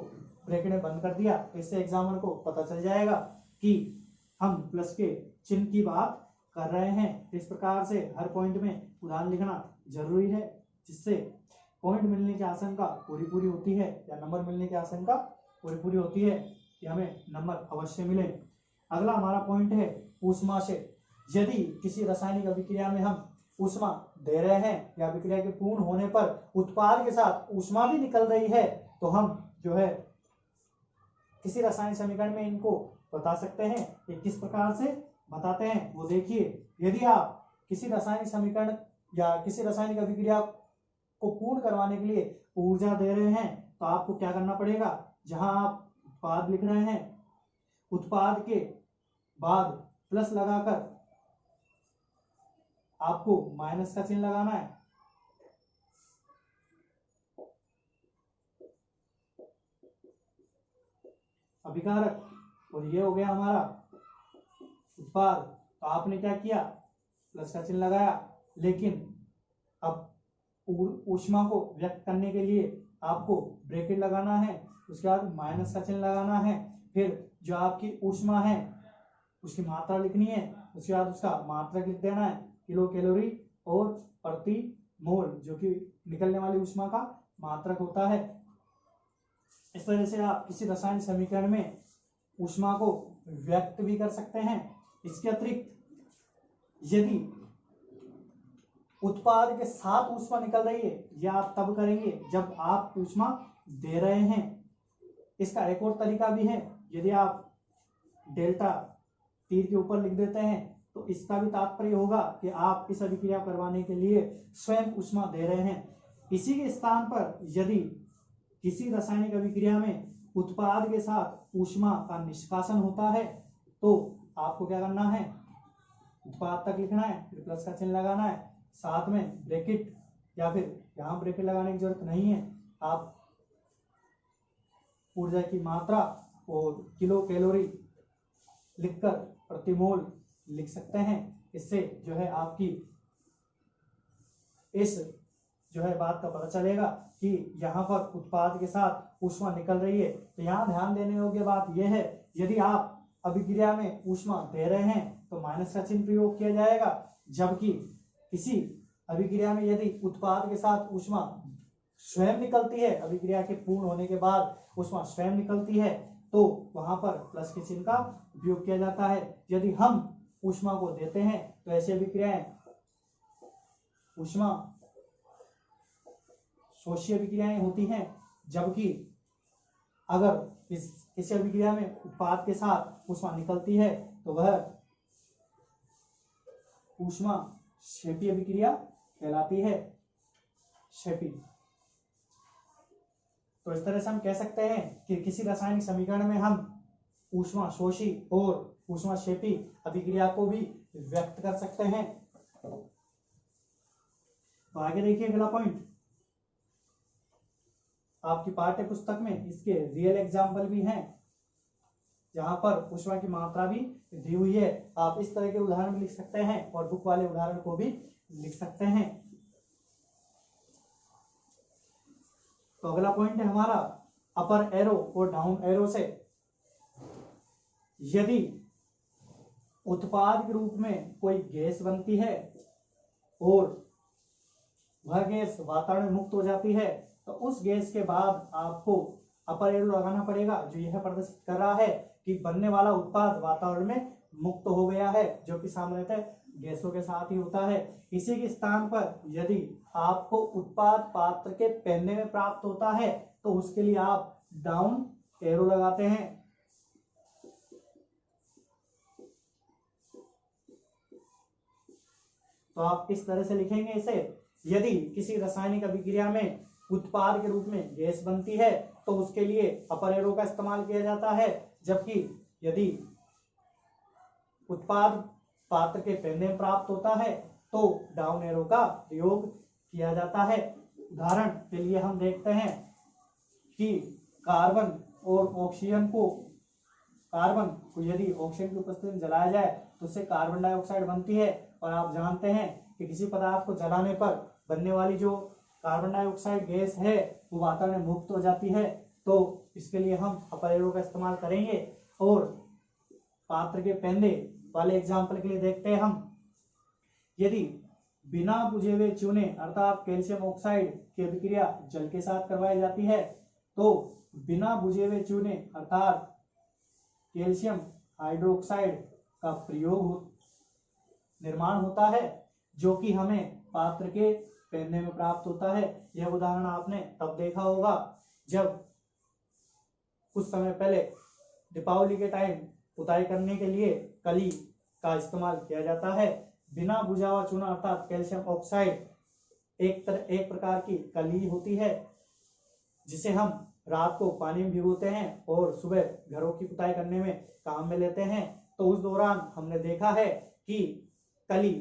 ब्रैकेट में बंद कर दिया। इससे एग्जामिनर को पता चल जाएगा कि हम प्लस के चिन्ह की बात कर रहे हैं। इस प्रकार से हर पॉइंट में उदाहरण लिखना जरूरी है, जिससे पॉइंट मिलने की आशंका पूरी होती है या नंबर मिलने की आशंका पूरी होती है कि हमें नंबर अवश्य मिले। अगला हमारा पॉइंट है ऊष्मा से। यदि किसी रासायनिक अभिक्रिया में हम ऊष्मा दे रहे हैं या अभिक्रिया के पूर्ण होने पर उत्पाद के साथ ऊष्मा भी निकल रही है, तो हम जो है किसी रासायनिक समीकरण में इनको बता सकते हैं। ये किस प्रकार से बताते हैं वो देखिए। यदि आप किसी रासायनिक समीकरण या किसी रासायनिक अभिक्रिया को पूर्ण करवाने के लिए ऊर्जा दे रहे हैं, तो आपको क्या करना पड़ेगा, जहां आप उत्पाद लिख रहे हैं उत्पाद के बाद प्लस लगाकर आपको माइनस का चिन्ह लगाना है। अभिकारक और ये हो गया हमारा उत्पाद। तो आपने क्या किया, प्लस का चिन्ह लगाया, लेकिन अब ऊष्मा को व्यक्त करने के लिए आपको ब्रैकेट लगाना है, उसके बाद माइनस का चिन्ह लगाना है, फिर जो आपकी ऊष्मा है उसकी मात्रा लिखनी है, उसके बाद उसका मात्रक लिख देना है, किलो कैलोरी और प्रति मोल, जो कि निकलने वाली ऊष्मा का मात्रक होता है। इस तरह से आप किसी रासायनिक समीकरण में ऊष्मा को व्यक्त भी कर सकते हैं। इसके अतिरिक्त यदि उत्पाद के साथ ऊष्मा निकल रही है, यह आप तब करेंगे जब आप ऊष्मा दे रहे हैं। इसका एक और तरीका भी है, यदि आप डेल्टा तीर के ऊपर लिख देते हैं तो इसका भी तात्पर्य होगा कि आप इस अभिक्रिया करवाने के लिए स्वयं ऊष्मा दे रहे हैं। इसी के स्थान पर यदि किसी रासायनिक अभिक्रिया में उत्पाद के साथ ऊष्मा का निष्कासन होता है, तो आपको क्या करना है, उत्पाद तक लिखना है, फिर प्लस का चिन्ह लगाना है, साथ में ब्रैकेट, या फिर यहां ब्रैकेट लगाने की जरूरत नहीं है, आप ऊर्जा की मात्रा और किलो कैलोरी लिखकर प्रति मोल लिख सकते हैं। इससे जो है आपकी इस जो है बात का पता चलेगा कि यहाँ पर उत्पाद के साथ ऊष्मा निकल रही है। तो यहाँ ध्यान देने योग्य बात यह है, यदि आप अभिक्रिया में ऊष्मा दे रहे हैं तो माइनस का चिन्ह प्रयोग किया जाएगा, जबकि किसी अभिक्रिया में यदि उत्पाद के साथ ऊष्मा स्वयं निकलती है, अभिक्रिया के पूर्ण होने के बाद ऊष्मा स्वयं निकलती है, तो वहां पर प्लस के चिन्ह का उपयोग किया जाता है। यदि हम ऊष्मा को देते हैं तो ऐसी अभिक्रियाएं ऊष्मा शोषी अभिक्रियाएं होती हैं, जबकि अगर इस अभिक्रिया में उत्पाद के साथ ऊष्मा निकलती है तो वह ऊष्मा क्षेपी अभिक्रिया कहलाती है। क्षेपी। तो इस तरह से हम कह सकते हैं कि किसी रासायनिक समीकरण में हम ऊष्मा शोषी और ऊष्मा क्षेपी अभिक्रिया को भी व्यक्त कर सकते हैं। तो आगे देखिए अगला पॉइंट, आपकी पाठ्य पुस्तक में इसके रियल एग्जाम्पल भी हैं, जहां पर ऊष्मा की मात्रा भी दी हुई है। आप इस तरह के उदाहरण भी लिख सकते हैं और बुक वाले उदाहरण को भी लिख सकते हैं। तो अगला पॉइंट है हमारा अपर एरो और डाउन एरो से। यदि उत्पाद के रूप में कोई गैस बनती है और वह गैस वातावरण में मुक्त हो जाती है, तो उस गैस के बाद आपको अपर एरो लगाना पड़ेगा, जो यह प्रदर्शित कर रहा है कि बनने वाला उत्पाद वातावरण में मुक्त हो गया है, जो कि सामान्यतः गैसों के साथ ही होता है। इसी के स्थान पर यदि आपको उत्पाद पात्र के पहनने में प्राप्त होता है तो उसके लिए आप डाउन एरो लगाते हैं। तो आप इस तरह से लिखेंगे इसे, यदि किसी रासायनिक अभिक्रिया में उत्पाद के रूप में गैस बनती है तो उसके लिए अपर एरो का इस्तेमाल किया जाता है, जबकि यदि उत्पाद पात्र के पहनने में प्राप्त होता है तो डाउन एरो का प्रयोग किया जाता है। उदाहरण के लिए हम देखते हैं कि कार्बन को यदि ऑक्सीजन की उपस्थिति में जलाया जाए तो उससे कार्बन डाइऑक्साइड बनती है, और आप जानते हैं कि किसी पदार्थ को जलाने पर बनने वाली जो कार्बन डाइऑक्साइड गैस है वो वातावरण में मुक्त हो जाती है। तो इसके लिए हम अपर एरो का इस्तेमाल करेंगे। और पात्र के पहनने वाले एग्जाम्पल के लिए देखते हैं हम, यदि बिना बुझे हुए चूने अर्थात कैल्शियम ऑक्साइड की अभिक्रिया जल के साथ करवाई जाती है तो बिना बुझे हुए चूने अर्थात कैल्शियम हाइड्रोक्साइड का निर्माण होता है, जो कि हमें पात्र के पहनने में प्राप्त होता है। यह उदाहरण आपने तब देखा होगा जब कुछ समय पहले दीपावली के टाइम पुताई करने के लिए कली का इस्तेमाल किया जाता है। बिना बुझा हुआ चूना अर्थात कैल्शियम ऑक्साइड एक प्रकार की कली होती है, जिसे हम रात को पानी में भिगोते हैं और सुबह घरों की पुताई करने में काम में लेते हैं। तो उस दौरान हमने देखा है कि कली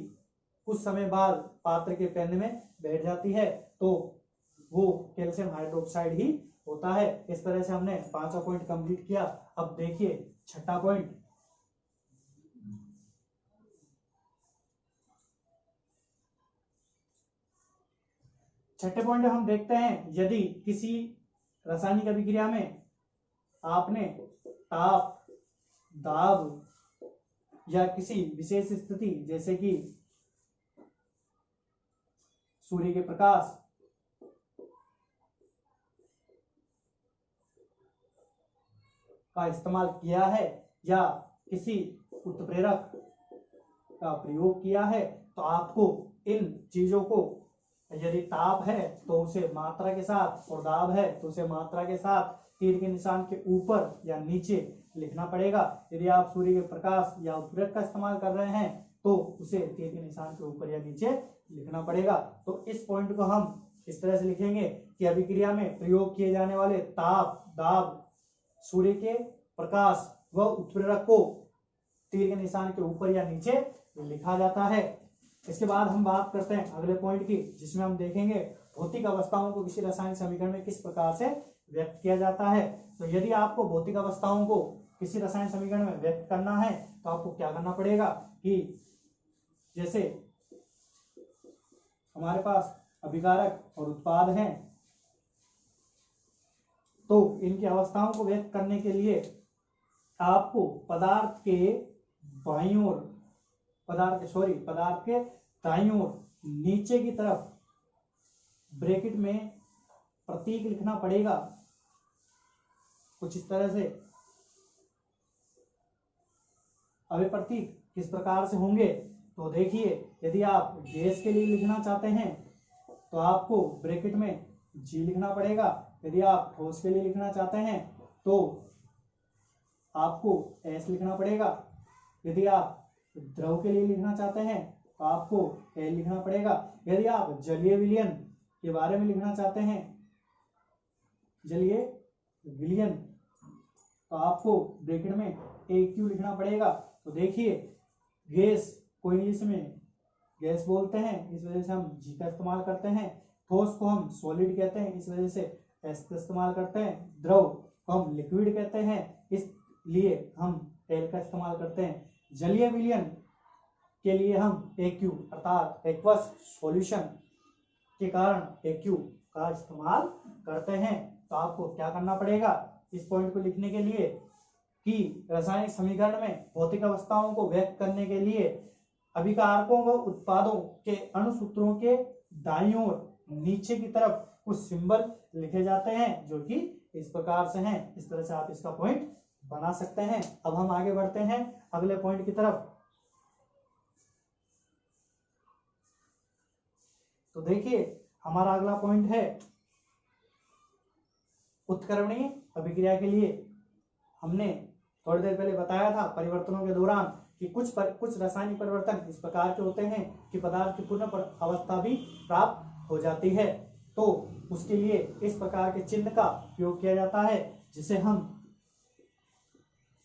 कुछ समय बाद पात्र के पहनने में बैठ जाती है, तो वो कैल्शियम हाइड्रोक्साइड ही होता है। इस तरह से हमने 5वां पॉइंट कंप्लीट किया। अब देखिए 6ठा पॉइंट, छठे पॉइंट में हम देखते हैं, यदि किसी रासायनिक अभिक्रिया में आपने ताप, दाब या किसी विशेष स्थिति जैसे कि सूर्य के प्रकाश, का इस्तेमाल किया है या किसी उत्प्रेरक का प्रयोग किया है, तो आपको इन चीजों को, यदि ताप है तो उसे मात्रा के साथ और दाब है तो उसे मात्रा के साथ तीर के निशान के ऊपर या नीचे लिखना पड़ेगा। यदि आप सूर्य के प्रकाश या उत्प्रेरक का इस्तेमाल कर रहे हैं तो उसे तीर के निशान के ऊपर या नीचे लिखना पड़ेगा। तो इस पॉइंट को हम इस तरह से लिखेंगे कि अभिक्रिया में प्रयोग किए जाने वाले ताप, दाब, सूर्य के प्रकाश व उत्प्रेरक को तीर के निशान के ऊपर या नीचे लिखा जाता है। इसके बाद हम बात करते हैं अगले पॉइंट की, जिसमें हम देखेंगे भौतिक अवस्थाओं को किसी रासायनिक समीकरण में किस प्रकार से व्यक्त किया जाता है। तो यदि आपको भौतिक अवस्थाओं को किसी रासायनिक समीकरण में व्यक्त करना है तो आपको क्या करना पड़ेगा कि जैसे हमारे पास अभिकारक और उत्पाद हैं, तो इनकी अवस्थाओं को व्यक्त करने के लिए आपको पदार्थ के दाईं ओर, पदार्थ के दाईं ओर नीचे की तरफ ब्रैकेट में प्रतीक लिखना पड़ेगा कुछ इस तरह से। अब ये प्रतीक किस प्रकार से होंगे तो देखिए, यदि आप गैस के लिए लिखना चाहते हैं तो आपको ब्रैकेट में जी लिखना पड़ेगा। यदि आप ठोस के लिए लिखना चाहते हैं तो आपको एस लिखना पड़ेगा। यदि आप द्रव के लिए लिखना चाहते हैं तो आपको एल लिखना पड़ेगा। यदि आप जलीय विलयन के बारे में लिखना चाहते हैं, जलीय विलयन, तो आपको ब्रैकेट में ए क्यू लिखना पड़ेगा। तो देखिए, गैस को इंग्लिश में गैस बोलते हैं, इस वजह से हम जी का इस्तेमाल करते हैं। ठोस को हम सॉलिड कहते हैं, इस वजह से एस का इस्तेमाल करते हैं। द्रव को हम लिक्विड कहते हैं, इसलिए हम एल का इस्तेमाल करते हैं। जलीय विलयन के लिए हम एक्यू अर्थात एक्वस सॉल्यूशन के कारण एक्यू का इस्तेमाल करते हैं। तो आपको क्या करना पड़ेगा इस पॉइंट को लिखने के लिए, कि रासायनिक समीकरण में भौतिक अवस्थाओं को व्यक्त करने के लिए अभिकारकों व उत्पादों के अणुसूत्रों के दाईं ओर नीचे की तरफ कुछ सिंबल लिखे जाते हैं जो कि इस प्रकार से हैं। इस तरह से आप इसका पॉइंट बना सकते हैं। अब हम आगे बढ़ते हैं अगले पॉइंट की तरफ। तो देखिए हमारा अगला पॉइंट है उत्क्रमणीय अभिक्रिया के लिए। हमने थोड़ी देर पहले बताया था परिवर्तनों के दौरान कि कुछ रासायनिक परिवर्तन इस प्रकार के होते हैं कि पदार्थ की पूर्ण अवस्था भी प्राप्त हो जाती है। तो उसके लिए इस प्रकार के चिन्ह का प्रयोग किया जाता है जिसे हम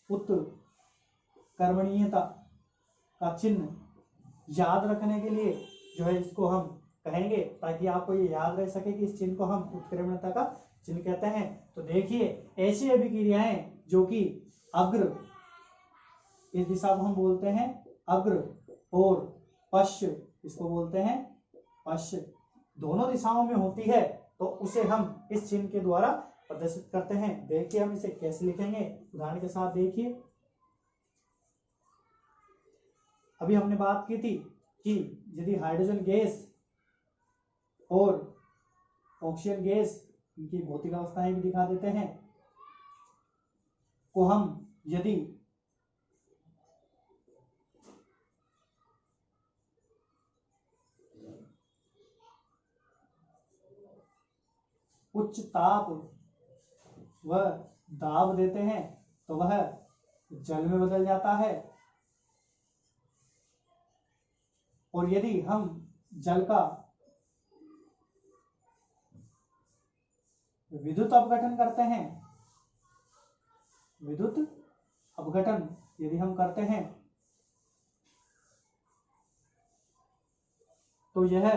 उत्क्रमणीयता का चिन्ह याद रखने के लिए जो है इसको हम कहेंगे, ताकि आपको ये याद रह सके कि इस चिन्ह को हम उत्क्रमणीयता का चिन्ह कहते हैं। तो देखिए ऐसी अभिक्रियाएं जो कि अग्र, इस दिशा को हम बोलते हैं अग्र, और पश्च इसको बोलते हैं पश्च, दोनों दिशाओं में होती है तो उसे हम इस चिन्ह के द्वारा प्रदर्शित करते हैं। देखिए हम इसे कैसे लिखेंगे, उदाहरण के साथ देखिए। अभी हमने बात की थी कि यदि हाइड्रोजन गैस और ऑक्सीजन गैस, इनकी भौतिक अवस्थाएं भी दिखा देते हैं, को हम यदि उच्च ताप व दाब देते हैं तो वह जल में बदल जाता है, और यदि हम जल का विद्युत अपघटन करते हैं, विद्युत अपघटन यदि हम करते हैं तो यह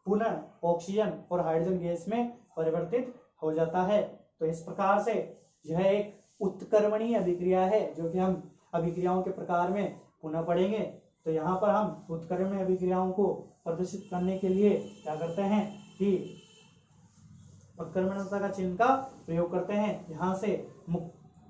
पुनः ऑक्सीजन और हाइड्रोजन गैस में परिवर्तित हो जाता है। तो इस प्रकार से यह एक उत्क्रमणीय अभिक्रिया है जो कि हम अभिक्रियाओं के प्रकार में पुनः पढ़ेंगे। तो यहाँ पर हम उत्क्रमणीय अभिक्रियाओं को प्रदर्शित करने के लिए क्या करते हैं कि उत्क्रमणीयता का चिन्ह का प्रयोग करते हैं। यहाँ से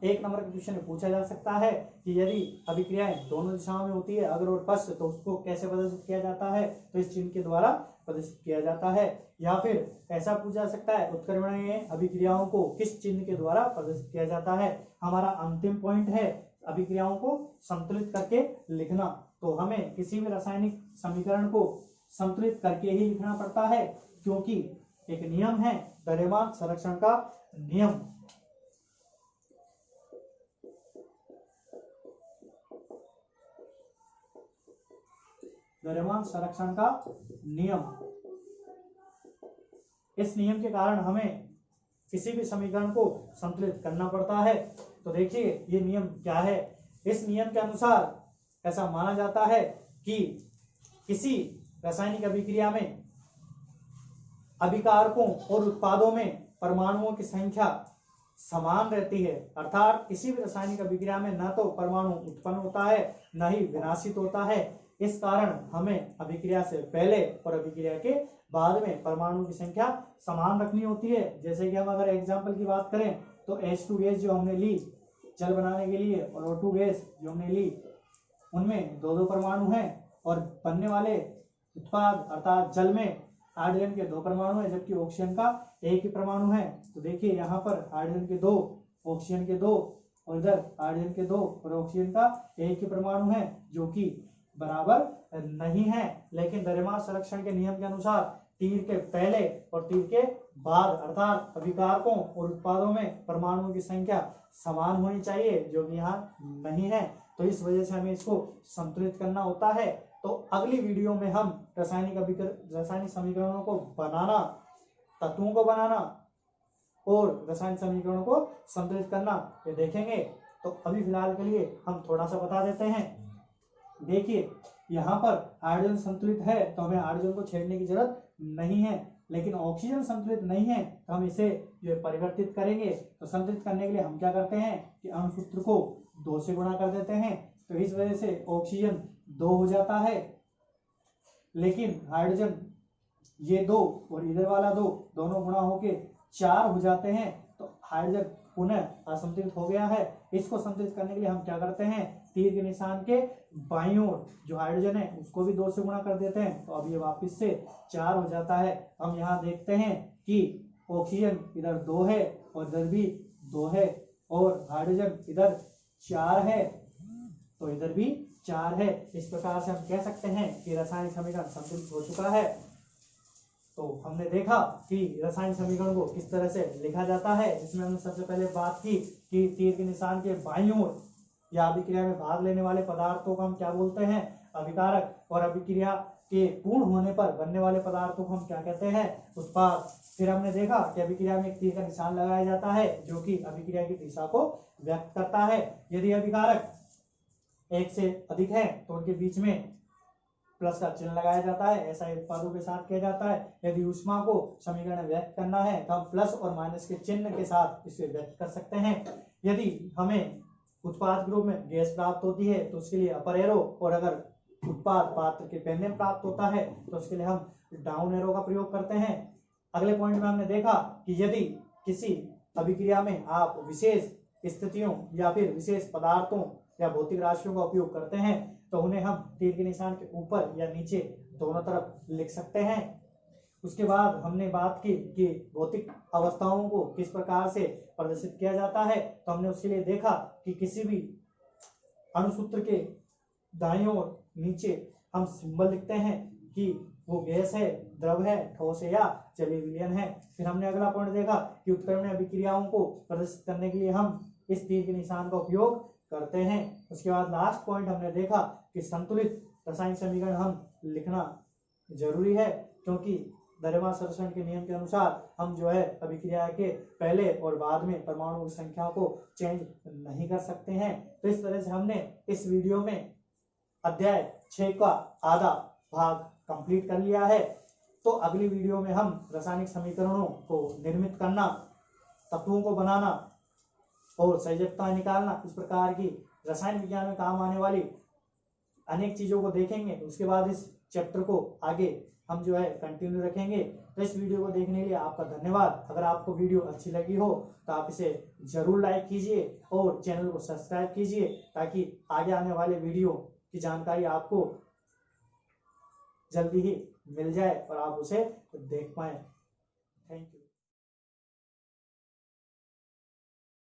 एक नंबर का क्वेश्चन पूछा जा सकता है कि यदि अभिक्रियाएं दोनों दिशाओं में होती है अग्र और पश्च, तो उसको कैसे प्रदर्शित किया जाता है, तो इस चिन्ह के द्वारा प्रदर्शित किया जाता है। या फिर ऐसा पूछा जा सकता है उत्क्रमणीय अभिक्रियाओं को किस चिन्ह के द्वारा प्रदर्शित किया जाता है। हमारा अंतिम पॉइंट है अभिक्रियाओं को संतुलित करके लिखना। तो हमें किसी भी रासायनिक समीकरण को संतुलित करके ही लिखना पड़ता है, क्योंकि एक नियम है द्रव्यमान संरक्षण का नियम। द्रव्यमान संरक्षण का नियम, इस नियम के कारण हमें किसी भी समीकरण को संतुलित करना पड़ता है। तो देखिए ये नियम क्या है। इस नियम के अनुसार ऐसा माना जाता है कि किसी रासायनिक अभिक्रिया में अभिकारकों और उत्पादों में परमाणुओं की संख्या समान रहती है, अर्थात किसी भी रासायनिक अभिक्रिया में न तो परमाणु उत्पन्न होता है न ही विनाशित होता है। इस कारण हमें अभिक्रिया से पहले और अभिक्रिया के बाद में परमाणु की संख्या समान रखनी होती है। जैसे कि हम अगर एग्जाम्पल की बात करें तो H2 गैस जो हमने ली जल बनाने के लिए और O2 गैस जो हमने ली, उनमें दो दो परमाणु हैं, और बनने वाले उत्पाद अर्थात जल में हाइड्रोजन के दो परमाणु हैं जबकि ऑक्सीजन का एक ही परमाणु है। तो देखिए यहाँ पर हाइड्रोजन के दो, ऑक्सीजन के दो, और इधर हाइड्रोजन के दो और ऑक्सीजन का एक ही परमाणु है जो कि बराबर नहीं है। लेकिन द्रव्यमान संरक्षण के नियम के अनुसार तीर के पहले और तीर के बाद अर्थात अभिकारकों और उत्पादों में परमाणुओं की संख्या समान होनी चाहिए, जो कि यहाँ नहीं है। तो इस वजह से हमें इसको संतुलित करना होता है। तो अगली वीडियो में हम रासायनिक समीकरणों को बनाना, तत्वों को बनाना और रासायनिक समीकरणों को संतुलित करना ये देखेंगे। तो अभी फिलहाल के लिए हम थोड़ा सा बता देते हैं। देखिए यहाँ पर हाइड्रोजन संतुलित है तो हमें हाइड्रोजन को छेड़ने की जरूरत नहीं है, लेकिन ऑक्सीजन संतुलित नहीं है तो हम इसे जो परिवर्तित करेंगे। तो संतुलित करने के लिए हम क्या करते हैं कि अणुसूत्र को 2 से गुणा कर देते हैं। तो इस वजह से ऑक्सीजन 2 हो जाता है, लेकिन हाइड्रोजन ये 2 और इधर वाला 2 दोनों गुणा होके 4 हो जाते हैं। तो हाइड्रोजन पुनः असंतुलित हो गया है। इसको संतुलित करने के लिए हम क्या करते हैं, तीर के निशान के बाईं ओर जो हाइड्रोजन है उसको भी 2 से गुणा कर देते हैं, तो अब ये वापस से 4 हो जाता है। हम यहाँ देखते हैं कि ऑक्सीजन इधर 2 है और इधर भी 2 है, और हाइड्रोजन इधर 4 है तो इधर भी 4 है। इस प्रकार से हम कह सकते हैं कि रासायनिक समीकरण संतुलित हो चुका है। तो हमने देखा कि रासायनिक समीकरण को किस तरह से लिखा जाता है, जिसमें हमने सबसे पहले बात की कि तीर के निशान के बाईं ओर या अभिक्रिया में भाग लेने वाले पदार्थों को हम क्या बोलते हैं, अभिकारक, और अभिक्रिया के पूर्ण होने पर बनने वाले पदार्थों को हम क्या कहते हैं, उत्पाद। फिर हमने देखा कि अभिक्रिया में एक तीर का निशान लगाया जाता है जो कि अभिक्रिया की दिशा को व्यक्त करता है। यदि अभिकारक एक से अधिक है तो उनके बीच में प्लस का चिन्ह लगाया जाता है, ऐसा उत्पादों के साथ किया जाता है। यदि ऊष्मा को समीकरण में व्यक्त करना है तो हम प्लस और माइनस के चिन्ह के साथ इसे व्यक्त कर सकते हैं। यदि हमें उत्पाद के रूप में गैस प्राप्त होती है तो उसके लिए अपर एरो, और अगर उत्पाद पात्र के व्यंजन प्राप्त होता है तो उसके लिए हम डाउन एरो का प्रयोग करते हैं। अगले पॉइंट में हमने देखा कि यदि किसी अभिक्रिया में आप विशेष स्थितियों या फिर विशेष पदार्थों या भौतिक राशियों का उपयोग करते हैं तो उन्हें हम तीर के निशान के ऊपर या नीचे दोनों तरफ लिख सकते हैं। उसके बाद हमने बात की कि भौतिक अवस्थाओं को किस प्रकार से प्रदर्शित किया जाता है, तो हमने उसके लिए देखा कि किसी भी अणुसूत्र के दाईं ओर नीचे हम सिंबल लिखते हैं कि वो गैस है, द्रव है, ठोस है या जलीय विलयन है। फिर हमने अगला पॉइंट देखा कि उत्क्रमण अभिक्रियाओं को प्रदर्शित करने के लिए हम इस तीर के निशान का उपयोग करते हैं। उसके बाद लास्ट पॉइंट हमने देखा कि संतुलित रासायनिक समीकरण हम लिखना जरूरी है, क्योंकि द्रव्यमान के नियम के अनुसार हम जो है अभिक्रिया के पहले और बाद में परमाणु की संख्या को चेंज नहीं कर सकते हैं। तो इस तरह से हमने इस वीडियो में अध्याय 6 का आधा भाग कंप्लीट कर लिया है। तो अगली वीडियो में हम रासायनिक समीकरणों को निर्मित करना, तत्वों को बनाना और संयोजकता निकालना, इस प्रकार की रसायन विज्ञान में काम आने वाली अनेक चीजों को देखेंगे। उसके बाद इस चैप्टर को आगे हम जो है कंटिन्यू रखेंगे। तो इस वीडियो को देखने के लिए आपका धन्यवाद। अगर आपको वीडियो अच्छी लगी हो तो आप इसे जरूर लाइक कीजिए और चैनल को सब्सक्राइब कीजिए, ताकि आगे आने वाले वीडियो की जानकारी आपको जल्दी ही मिल जाए और आप उसे देख पाए। Thank you.